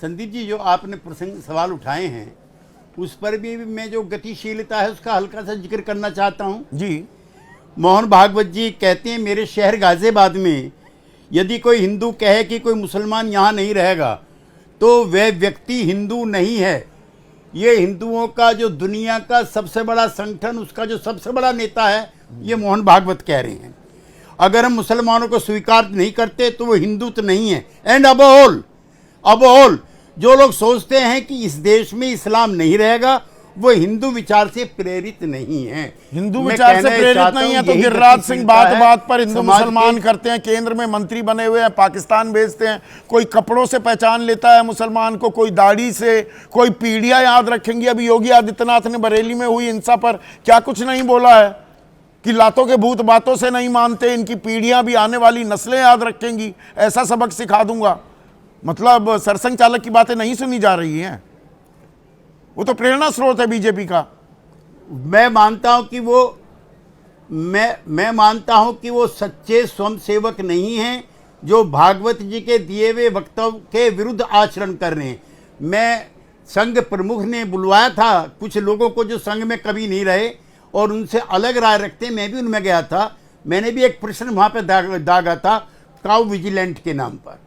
संदीप जी, जो आपने प्रसंग सवाल उठाए हैं उस पर भी मैं जो गतिशीलता है उसका हल्का सा जिक्र करना चाहता हूं। जी, मोहन भागवत जी कहते हैं, मेरे शहर गाजियाबाद में यदि कोई हिंदू कहे कि कोई मुसलमान यहाँ नहीं रहेगा तो वह व्यक्ति हिंदू नहीं है। ये हिंदुओं का जो दुनिया का सबसे बड़ा संगठन, उसका जो सबसे बड़ा नेता है, ये मोहन भागवत कह रहे हैं। अगर हम मुसलमानों को स्वीकार नहीं करते तो वो हिंदू तो नहीं है। एंड अब ऑल जो लोग सोचते हैं कि इस देश में इस्लाम नहीं रहेगा, वो हिंदू विचार से प्रेरित नहीं है। हिंदू मैं विचार से कहना प्रेरित चाहता नहीं हूं, है तो यही गिरिराज सिंह गतिशीलता है। बात पर हिंदू समाज मुसलमान के- करते हैं, केंद्र में मंत्री बने हुए हैं, पाकिस्तान भेजते हैं, कोई कपड़ों से पहचान लेता है मुसलमान को, कोई दाढ़ी से, कोई पीढ़ियां याद रखेंगी। अभी योगी आदित्यनाथ ने बरेली में हुई हिंसा पर क्या कुछ नहीं बोला है कि लातों के भूत बातों से नहीं मानते, इनकी पीढ़ियां भी, आने वाली नस्लें याद रखेंगी, ऐसा सबक सिखा दूंगा। मतलब सरसंघ चालक की बातें नहीं सुनी जा रही हैं, वो तो प्रेरणा स्रोत है बीजेपी का। मैं मानता हूं कि वो सच्चे स्वयंसेवक नहीं हैं जो भागवत जी के दिए हुए वक्तव्य के विरुद्ध आचरण कर रहे हैं। मैं संघ प्रमुख ने बुलवाया था कुछ लोगों को जो संघ में कभी नहीं रहे और उनसे अलग राय रखते, मैं भी उनमें गया था। मैंने भी एक प्रश्न वहाँ पे दागा था काउ विजिलेंट के नाम पर।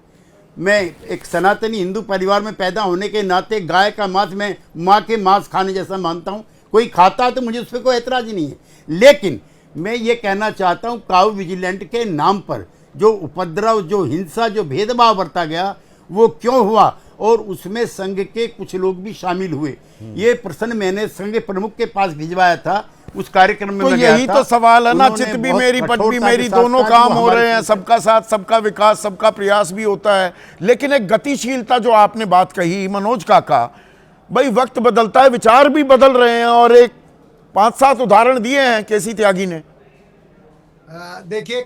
मैं एक सनातनी हिंदू परिवार में पैदा होने के नाते गाय का मांस मैं माँ के मांस खाने जैसा मानता हूँ। कोई खाता है तो मुझे उस पर कोई एतराज नहीं है, लेकिन मैं ये कहना चाहता हूँ काउ विजिलेंट के नाम पर जो उपद्रव, जो हिंसा, जो भेदभाव बरता गया, वो क्यों हुआ और उसमें संघ के कुछ लोग भी शामिल हुए। ये प्रश्न मैंने संघ प्रमुख के पास भिजवाया था, उस कार्यक्रम में तो मैं गया यही था। तो सवाल है ना, उन्होंने चित भी बहुत मेरी पट भी कठोरता मेरी, के साथ दोनों कहा काम कि वो हो रहे हमारे हैं, सबका साथ सबका विकास सबका प्रयास भी होता है, लेकिन एक गतिशीलता जो आपने बात कही मनोज काका, भाई वक्त बदलता है, विचार भी बदल रहे हैं, और एक 5-7 उदाहरण दिए हैं केसी त्यागी ने। देखिए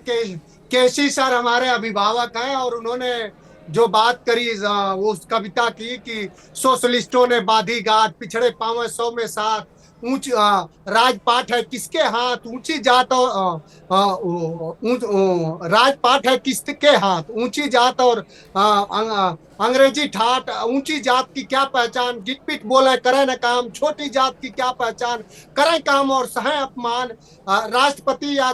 केसी सर हमारे अभिभावक हैं और उन्होंने जो बात करी वो उस कविता की कि सोशलिस्टों ने बाधी घाट, पिछड़े पांव 100 में 7, ऊंच राजपाट है किसके हाथ, ऊंची जात और राजपाट है किसके हाथ, ऊंची जात और अंग्रेजी ठाट, ऊंची जात की क्या पहचान, गिटपिट बोले करे न काम, छोटी जात की क्या पहचान, करें काम और सहें अपमान, राष्ट्रपति या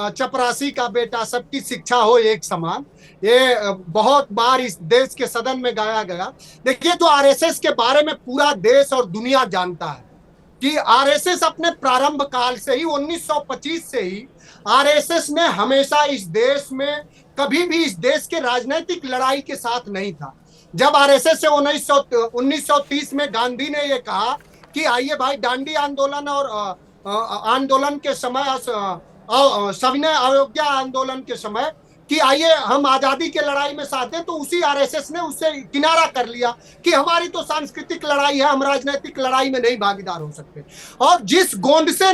चपरासी का बेटा, सबकी शिक्षा हो एक समान। ये बहुत बार इस देश के सदन में गाया गया। देखिए, तो आरएसएस के बारे में पूरा देश और दुनिया जानता है, कि आरएसएस अपने प्रारंभ काल से ही 1925 से ही आरएसएस ने हमेशा इस देश में कभी भी इस देश के राजनीतिक लड़ाई के साथ नहीं था। जब आरएसएस से 1930 में गांधी ने ये कहा कि आइए भाई दांडी आंदोलन और आंदोलन के समय सविनय अवज्ञा आंदोलन के समय कि आइए हम आजादी के लड़ाई में साथ हैं, तो उसी आरएसएस ने उससे किनारा कर लिया कि हमारी तो सांस्कृतिक लड़ाई है, हम राजनीतिक लड़ाई में नहीं भागीदार हो सकते। और जिस गोंडसे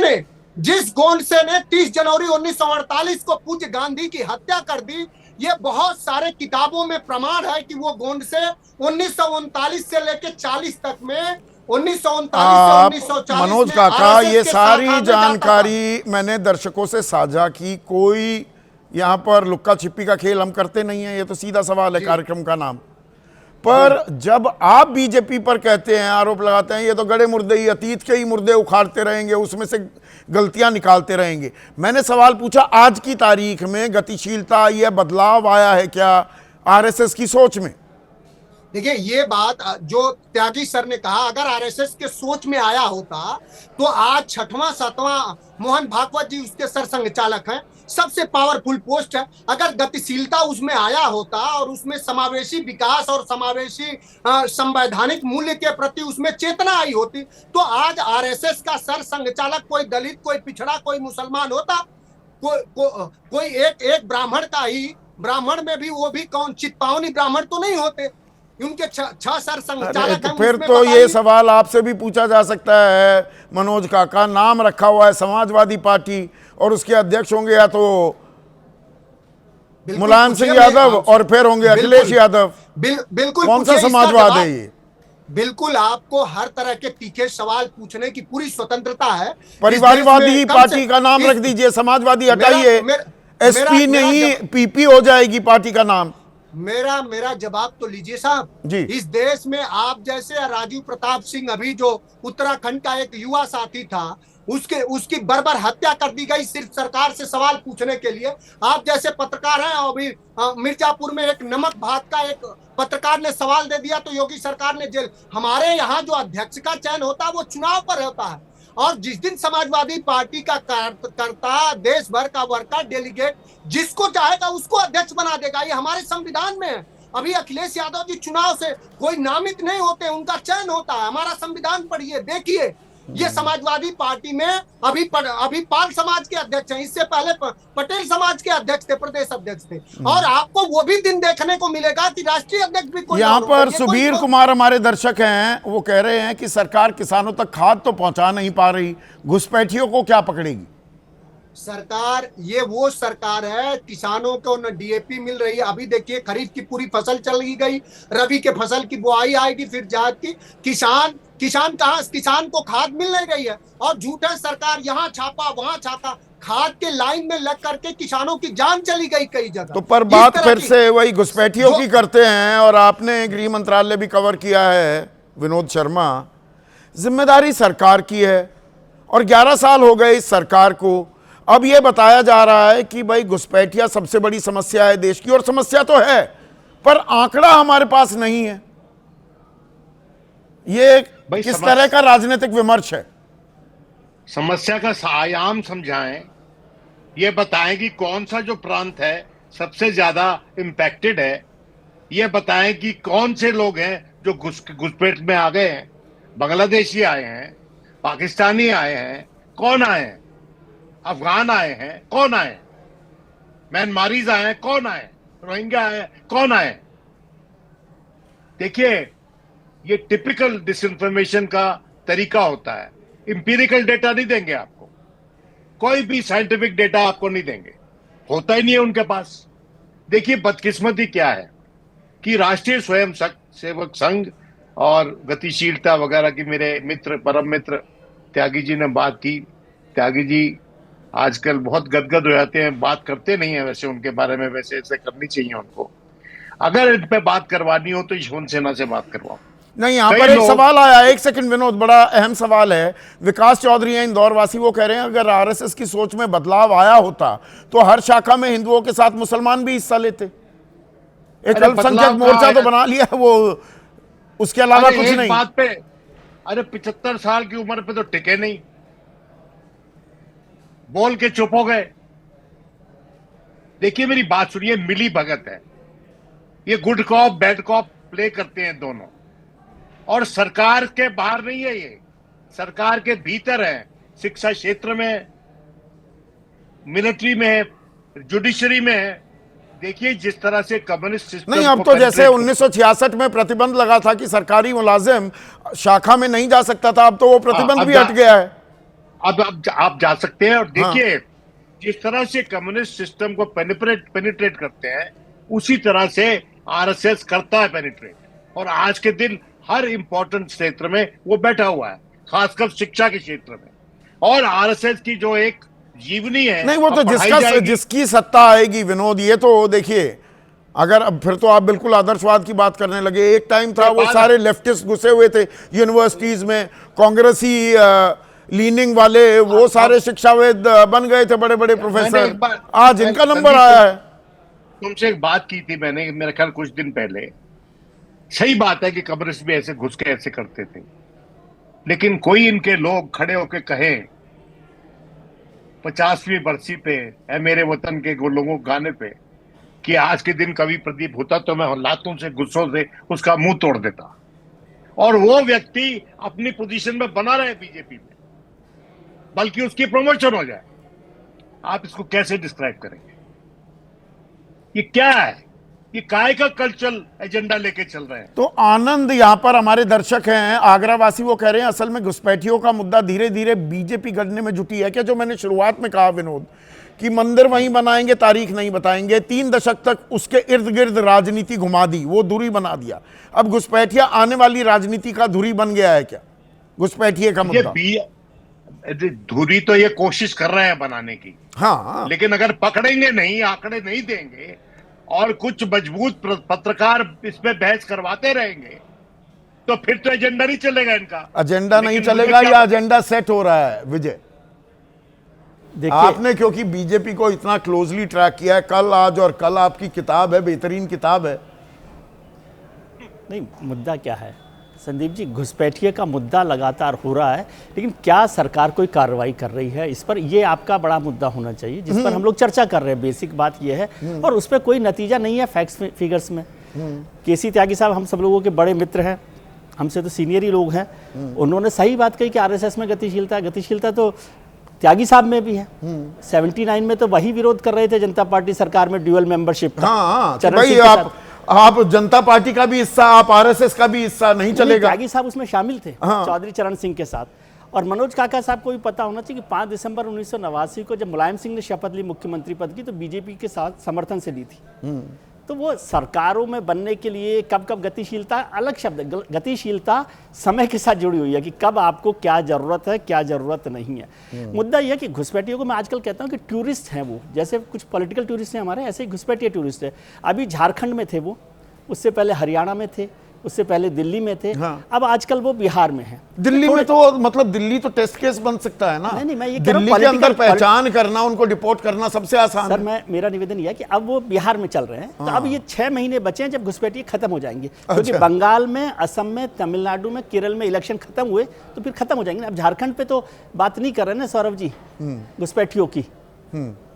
ने 30 जनवरी 1948 को पूज्य गांधी की हत्या कर दी, ये बहुत सारे किताबों में प्रमाण है कि वो गोंडसे 1939 से लेकर 40 तक में 1939 से 1940 मनोज में काका, RSS ये के सारी शाखा में जाता था। जानकारी मैंने दर्शकों से साझा की। कोई यहाँ पर लुक्का छिपी का खेल हम करते नहीं है, ये तो सीधा सवाल है कार्यक्रम का नाम। पर जब आप बीजेपी पर कहते हैं, आरोप लगाते हैं, ये तो गड़े मुर्दे ही, अतीत के ही मुर्दे उखाड़ते रहेंगे, उसमें से गलतियां निकालते रहेंगे। मैंने सवाल पूछा, आज की तारीख में गतिशीलता आई है, बदलाव आया है क्या आरएसएस की सोच में? देखिए, ये बात जो त्यागी सर ने कहा, अगर आरएसएस के सोच में आया होता तो आज 6वां 7वां मोहन भागवत जी उसके सरसंघचालक हैं, सबसे पावरफुल पोस्ट है। अगर गतिशीलता उसमें आया होता और उसमें समावेशी विकास और समावेशी संवैधानिक मूल्य के प्रति उसमें चेतना आई होती, तो आज आरएसएस का सरसंघचालक कोई दलित, कोई पिछड़ा, कोई मुसलमान होता, कोई एक ब्राह्मण का ही, ब्राह्मण में भी वो भी कौन चित्पावनी ब्राह्मण तो नहीं होते, उनके 6 सरसंघचालक हैं। फिर तो ये सवाल आपसे भी पूछा जा सकता है मनोज काका, नाम रखा हुआ है समाजवादी पार्टी और उसके अध्यक्ष होंगे या तो मुलायम सिंह यादव और फिर होंगे अखिलेश यादव। बिल्कुल, कौन सा समाजवाद है ये? बिल्कुल, आपको हर तरह के तीखे सवाल पूछने की पूरी स्वतंत्रता है। परिवारवादी पार्टी का नाम रख दीजिए, समाजवादी हटाइए, एसपी नहीं पीपी हो जाएगी पार्टी का नाम। मेरा जवाब तो लीजिए साहब जी। इस देश में आप जैसे राजीव प्रताप सिंह, अभी जो उत्तराखंड का एक युवा साथी था, उसकी बर्बर हत्या कर दी गई सिर्फ सरकार से सवाल पूछने के लिए। आप जैसे पत्रकार हैं, अभी मिर्जापुर में एक नमक भात का एक पत्रकार ने सवाल दे दिया तो योगी सरकार ने जेल। हमारे यहाँ जो अध्यक्ष का चयन होता है वो चुनाव पर होता है, और जिस दिन समाजवादी पार्टी का कार्यकर्ता, देश भर का वर्कर, डेलीगेट जिसको चाहेगा उसको अध्यक्ष बना देगा, ये हमारे संविधान में है। अभी अखिलेश यादव जी चुनाव से कोई नामित नहीं होते, उनका चयन होता है। हमारा संविधान पढ़िए, देखिए, ये समाजवादी पार्टी में अभी पाल समाज के अध्यक्ष हैं, इससे पहले पटेल समाज के अध्यक्ष थे, प्रदेश अध्यक्ष थे। और आपको वो भी दिन देखने को मिलेगा कि राष्ट्रीय अध्यक्ष भी कोई। यहाँ पर सुबीर कुमार हमारे दर्शक हैं, वो कह रहे हैं कि सरकार किसानों तक खाद तो पहुंचा नहीं पा रही, घुसपैठियों को क्या पकड़ेगी? सरकार, ये वो सरकार है, किसानों को न डीएपी मिल रही है। अभी देखिए, खरीफ की पूरी फसल चली गई, रबी के फसल की बुआई आएगी, फिर जायद की। किसान को खाद मिल नहीं रही है, और झूठे सरकार यहाँ छापा वहां छापा, खाद के लाइन में लग करके किसानों की जान चली गई कई जगह। तो पर बात फिर से वही घुसपैठियों की करते हैं, और आपने गृह मंत्रालय भी कवर किया है विनोद शर्मा, जिम्मेदारी सरकार की है और 11 साल हो गए इस सरकार को। अब यह बताया जा रहा है कि भाई घुसपैठिया सबसे बड़ी समस्या है देश की, और समस्या तो है, पर आंकड़ा हमारे पास नहीं है। ये किस तरह का राजनीतिक विमर्श है? समस्या का आयाम समझाएं, ये बताएं कि कौन सा जो प्रांत है सबसे ज्यादा इंपैक्टेड है, ये बताएं कि कौन से लोग हैं जो घुसपैठ में आ गए हैं। बांग्लादेशी आए हैं, पाकिस्तानी आए हैं, कौन आए हैं? अफगान आए हैं, कौन आए? म्यांमारीज आए हैं, कौन आए? रोहिंग्या आए हैं, कौन आए? देखिए, ये टिपिकल डिसइंफॉर्मेशन का तरीका होता है। इंपीरिकल डेटा नहीं देंगे आपको, कोई भी साइंटिफिक डेटा आपको नहीं देंगे, होता ही नहीं है उनके पास। देखिए, बदकिस्मती क्या है कि राष्ट्रीय स्वयं सेवक संघ और गतिशीलता वगैरह की मेरे मित्र, परम मित्र त्यागी जी ने बात की। त्यागी जी आजकल बहुत गदगद हो जाते हैं, बात करते नहीं है वैसे उनके बारे में, वैसे ऐसे करनी चाहिए उनको। अगर इन पे बात करवानी हो तो यशवंत सिन्हा से बात करवाओ। नहीं, यहाँ पर एक सवाल आया, एक सेकंड विनोद, बड़ा अहम सवाल है। विकास चौधरी हैं इंदौर वासी, वो कह रहे हैं अगर आरएसएस की सोच में बदलाव आया होता तो हर शाखा में हिंदुओं के साथ मुसलमान भी हिस्सा लेते। एक अल्पसंख्यक मोर्चा तो बना लिया, वो उसके अलावा कुछ नहीं। अरे 75 साल की उम्र पे तो टिके नहीं, बोल के चुप हो गए। देखिए मेरी बात सुनिए, मिली भगत है ये, good cop bad cop play करते हैं दोनों, और सरकार के बाहर नहीं है ये, सरकार के भीतर है, शिक्षा क्षेत्र में है, मिलिट्री में है, जुडिशरी में है। देखिए जिस तरह से कम्युनिस्ट सिस्टम नहीं, अब तो जैसे 1966 में प्रतिबंध लगा था कि सरकारी मुलाजिम शाखा में नहीं जा सकता था, अब तो वो प्रतिबंध भी हट गया है। अब आप जा सकते हैं। और देखिए जिस तरह से कम्युनिस्ट सिस्टम को पेनिट्रेट करते हैं, उसी तरह से आरएसएस करता है पेनिट्रेट, और आज के दिन हर इंपॉर्टेंट क्षेत्र में वो बैठा हुआ है, खासकर शिक्षा के क्षेत्र में। और आरएसएस की जो एक जीवनी है, नहीं वो तो जिसकी सत्ता आएगी विनोद, ये तो देखिए, अगर अब फिर तो आप बिल्कुल आदर्शवाद की बात करने लगे। एक टाइम था वो सारे लेफ्टिस्ट घुसे हुए थे यूनिवर्सिटीज में, कांग्रेसी लीनिंग वाले, वो सारे शिक्षाविद बन गए थे, बड़े बड़े प्रोफेसर। आज इनका नंबर आया है। तुमसे एक बात की थी मैंने, मेरे ख्याल कुछ दिन पहले। सही बात है कि कम्युनिस्ट भी ऐसे घुस के ऐसे करते थे, लेकिन कोई इनके लोग खड़े होके कहे 50वीं बरसी पे है मेरे वतन के लोगों गाने पे कि आज के दिन कवि प्रदीप होता तो मैं लातों से गुस्सों से उसका मुंह तोड़ देता, और वो व्यक्ति अपनी पोजीशन में बना रहे बीजेपी में, बल्कि उसकी प्रमोशन हो जाए। आप इसको कैसे डिस्क्राइब करेंगे? ये क्या है? ये काय का कल्चरल एजेंडा लेके चल रहे हैं। तो आनंद यहां पर हमारे दर्शक हैं, आगरा वासी, वो कह रहे हैं असल में घुसपैठियों का मुद्दा धीरे धीरे बीजेपी गढ़ने में जुटी है क्या? जो मैंने शुरुआत में कहा विनोद, कि मंदिर वहीं बनाएंगे, तारीख नहीं बताएंगे। 3 दशक तक उसके इर्द गिर्द राजनीति घुमा दी, वो धुरी बना दिया। अब घुसपैठिया आने वाली राजनीति का धुरी बन गया है क्या घुसपैठिए का मुद्दा? धुरी तो ये कोशिश कर रहे हैं बनाने की, हाँ, लेकिन अगर पकड़ेंगे नहीं, आंकड़े नहीं देंगे और कुछ मजबूत पत्रकार इसमें बहस करवाते रहेंगे, तो फिर तो एजेंडा नहीं चलेगा इनका। एजेंडा नहीं चलेगा या एजेंडा सेट हो रहा है? विजय, आपने क्योंकि बीजेपी को इतना क्लोजली ट्रैक किया है, कल आज और कल आपकी किताब है, बेहतरीन किताब है। नहीं, मुद्दा क्या है संदीप जी, घुसपैठिए का मुद्दा लगातार हो रहा है, लेकिन क्या सरकार कोई कार्रवाई कर रही है इस पर? ये आपका बड़ा मुद्दा होना चाहिए, जिस पर हम लोग चर्चा कर रहे हैं। बेसिक बात ये है, और उस पर कोई नतीजा नहीं है फैक्ट्स फिगर्स में। केसी त्यागी साहब हम सब लोगों के बड़े मित्र हैं, हमसे तो सीनियर ही लोग हैं, उन्होंने सही बात कही कि आरएसएस में गतिशीलता है। गतिशीलता तो त्यागी साहब में भी है। 79 में तो वही विरोध कर रहे थे जनता पार्टी सरकार में ड्यूअल मेंबरशिप का। हाँ, तो भाई आप जनता पार्टी का भी हिस्सा, आप आरएसएस का भी हिस्सा, नहीं चलेगा। त्यागी साहब उसमें शामिल थे, चौधरी चरण सिंह के साथ। और मनोज काका साहब को भी पता होना चाहिए कि 5 दिसंबर 1989 को जब मुलायम सिंह ने शपथ ली मुख्यमंत्री पद की, तो बीजेपी के साथ समर्थन से ली थी। तो वो सरकारों में बनने के लिए कब कब गतिशीलता, अलग शब्द, गतिशीलता समय के साथ जुड़ी हुई है कि कब आपको क्या जरूरत है, क्या जरूरत नहीं है। मुद्दा यह कि घुसपैठियों को मैं आजकल कहता हूँ कि टूरिस्ट हैं वो, जैसे कुछ पॉलिटिकल टूरिस्ट हैं हमारे, ऐसे ही घुसपैठिए टूरिस्ट है। अभी झारखंड में थे वो, उससे पहले हरियाणा में थे, उससे पहले दिल्ली में थे, अब आजकल वो बिहार में है। दिल्ली में तो मतलब दिल्ली तो टेस्ट केस बन सकता है ना। नहीं, मैं ये दिल्ली के अंदर पहचान करना, उनको डिपोर्ट करना सबसे आसान सर, मेरा निवेदन यह है कि अब वो बिहार में चल रहे हैं, तो अब ये 6 महीने बचे हैं जब घुसपैठिए खत्म हो जाएंगे, क्योंकि बंगाल में, असम में, तमिलनाडु में, केरल में इलेक्शन खत्म हुए तो फिर खत्म हो जाएंगे। अब झारखंड पे तो बात नहीं कर रहे ना सौरभ जी घुसपैठियों की।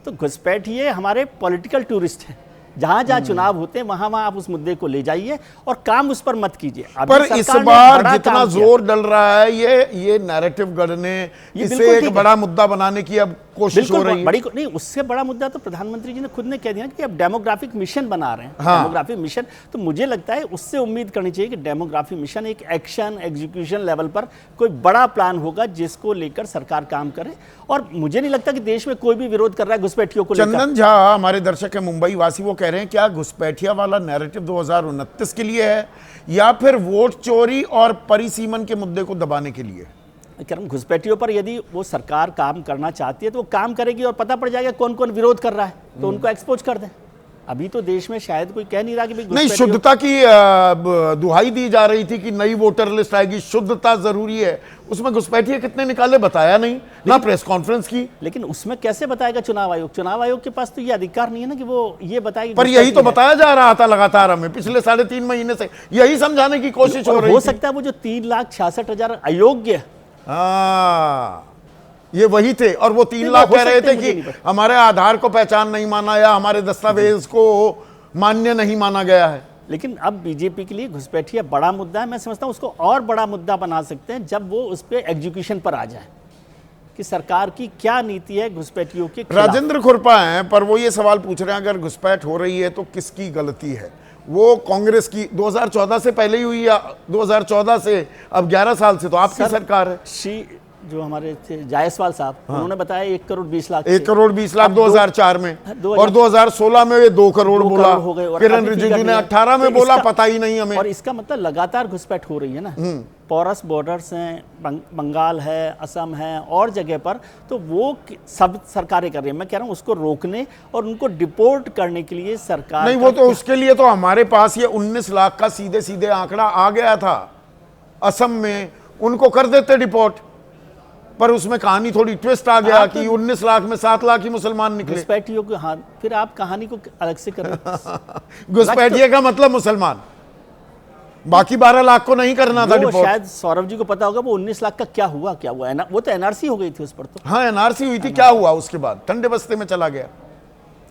तो घुसपैठिए हमारे पॉलिटिकल टूरिस्ट हैं, जहां जहां चुनाव होते हैं वहां आप उस मुद्दे को ले जाइए और काम उस पर मत कीजिए। पर इस बार जितना जोर डल रहा है ये नैरेटिव गढ़ने, इसे एक बड़ा मुद्दा बनाने की अब कोशिश हो रही है। बड़ी नहीं, उससे बड़ा मुद्दा तो प्रधानमंत्री जी ने खुद ने कह दिया कि अब डेमोग्राफिक मिशन बना रहे हैं। डेमोग्राफिक मिशन, तो मुझे लगता है उससे उम्मीद करनी चाहिए कि डेमोग्राफिक मिशन एक एक्शन एग्जीक्यूशन लेवल पर कोई बड़ा प्लान होगा जिसको लेकर सरकार काम करे। और मुझे नहीं लगता कि देश में कोई भी विरोध कर रहा है घुसपैठियों को लेकर। चंदन झा हमारे दर्शक है मुंबई वासी, वो कह रहे हैं क्या घुसपैठिया वाला नैरेटिव 2029 के लिए है या फिर वोट चोरी और परिसीमन के मुद्दे को दबाने के लिए? घुसपैठियों पर यदि वो सरकार काम करना चाहती है तो वो काम करेगी और पता पड़ जाएगा कौन कौन विरोध कर रहा है, तो उनको एक्सपोज कर दें। अभी तो देश में शायद कोई कह नहीं रहा कि भाई नहीं, घुसपैठियों- शुद्धता की दुहाई दी जा रही थी कि नई वोटर लिस्ट आएगी, शुद्धता जरूरी है। उसमें घुसपैठिए कितने निकाले बताया नहीं, ना प्रेस कॉन्फ्रेंस की। लेकिन उसमें कैसे बताएगा चुनाव आयोग? चुनाव आयोग के पास तो ये अधिकार नहीं है ना कि वो ये बताए कि पर यही तो घुसपैठी है। बताया जा रहा था लगातार, हमें पिछले 3.5 महीने से यही समझाने की कोशिश हो और रही हो थी। सकता है वो जो 3,66,000 अयोग्य, हाँ, ये वही थे। और वो 3 नहीं, लाख वो कह हो रहे सकते थे हैं, मुझे कि नहीं पता। हमारे आधार को पहचान नहीं माना या हमारे दस्तावेज को मान्य नहीं माना गया है। लेकिन अब बीजेपी के लिए घुसपैठिया बड़ा मुद्दा है। मैं समझता हूँ उसको और बड़ा मुद्दा बना सकते हैं जब वो उस पर एग्जीक्यूशन पर आ जाए कि सरकार की क्या नीति है घुसपैठियों के खिलाफ। राजेंद्र खुरपा हैं, पर वो ये सवाल पूछ रहे हैं अगर घुसपैठ हो रही है तो किसकी गलती है? वो कांग्रेस की 2014 से पहले ही हुई या 2014 से अब 11 साल से तो आपकी सर, सरकार है। श्री जो हमारे थे जायसवाल साहब, उन्होंने बताया 1,20,00,000 1 करोड़ 20 लाख अब 2004 में, 2000 और 2016 में वे 2 करोड़ 2 बोला। करोड़ हो गए और किरण अभी रिजिजू फिगर ने नहीं है। 18 में तो बोला इसका- पता ही नहीं हमें। और इसका मतलब लगातार घुसपैठ हो रही है ना। पोरस बॉर्डर्स हैं, बंगाल है, असम है और जगह पर, तो वो सब सरकारें कर रही हैं। मैं कह रहा हूँ उसको रोकने और उनको डिपोर्ट करने के लिए सरकार नहीं, का वो तो उसके लिए तो हमारे पास ये 19 लाख का सीधे सीधे आंकड़ा आ गया था। असम में उनको कर देते डिपोर्ट, पर उसमें कहानी थोड़ी ट्विस्ट आ गया आप तो- कि 19 लाख में 7 लाख ही मुसलमान निकले। घुसपैठियों को, हाँ, फिर आप कहानी को अलग से करें। घुसपैठिए का मतलब मुसलमान, बाकी 12 लाख को नहीं करना था वो डिपोर्ट। शायद सौरभ जी को पता होगा वो 19 लाख का क्या हुआ वो तो एनआरसी हो गई थी उस पर। तो हाँ, एनआरसी हुई थी, क्या हुआ उसके बाद? ठंडे बस्ते में चला गया।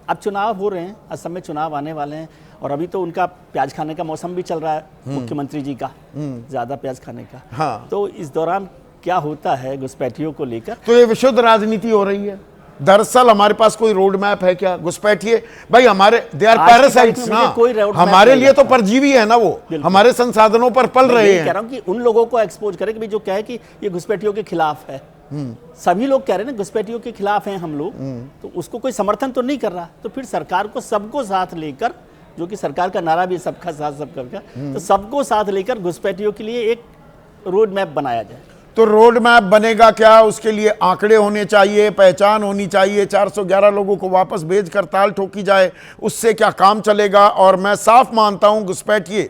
अब चुनाव हो रहे हैं, असम में चुनाव आने वाले हैं और अभी तो उनका प्याज खाने का मौसम भी चल रहा है मुख्यमंत्री जी का, ज्यादा प्याज खाने का। हाँ। तो इस दौरान क्या होता है घुसपैठियों को लेकर? तो ये विशुद्ध राजनीति हो रही है। दरअसल हमारे पास कोई रोड मैप है क्या? घुसपैठिए भाई, हमारे दे आर आज की तारीख पैरासाइट्स में ना, मुझे कोई road map हमारे नहीं लिए तो लगता। परजीवी है ना, वो बिल्कुल। हमारे संसाधनों पर पल मैं रहे यही कह हैं। रहा हूँ कि उन लोगों को एक्सपोज करें कि भाई जो कहे कि ये घुसपैठियों के खिलाफ है, सभी लोग कह रहे हैं ना घुसपैठियों के खिलाफ हैं हम लोग, तो उसको कोई समर्थन तो नहीं कर रहा। तो फिर सरकार को सबको साथ लेकर, जो कि सरकार का नारा भी सबका साथ सबका का, तो सबको साथ लेकर घुसपैठियों के लिए एक रोड मैप बनाया जाए। तो रोड मैप बनेगा क्या? उसके लिए आंकड़े होने चाहिए, पहचान होनी चाहिए। 411 लोगों को वापस भेज कर ताल ठोकी जाए, उससे क्या काम चलेगा? और मैं साफ मानता हूं घुसपैठिए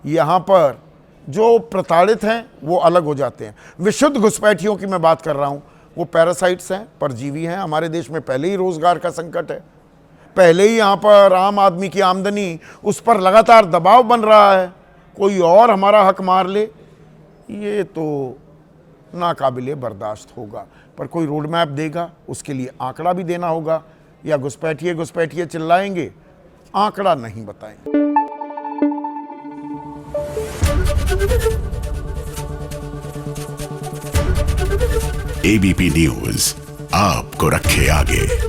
यहाँ पर जो प्रताड़ित हैं वो अलग हो जाते हैं। विशुद्ध घुसपैठियों की मैं बात कर रहा हूं, वो पैरासाइट्स हैं, परजीवी हैं। हमारे देश में पहले ही रोजगार का संकट है, पहले ही यहाँ पर आम आदमी की आमदनी, उस पर लगातार दबाव बन रहा है। कोई और हमारा हक मार ले, ये तो नाकाबिले बर्दाश्त होगा। पर कोई रोड मैप देगा, उसके लिए आंकड़ा भी देना होगा। या घुसपैठिए घुसपैठिए चिल्लाएंगे, आंकड़ा नहीं बताएंगे। एबीपी न्यूज आपको रखे आगे।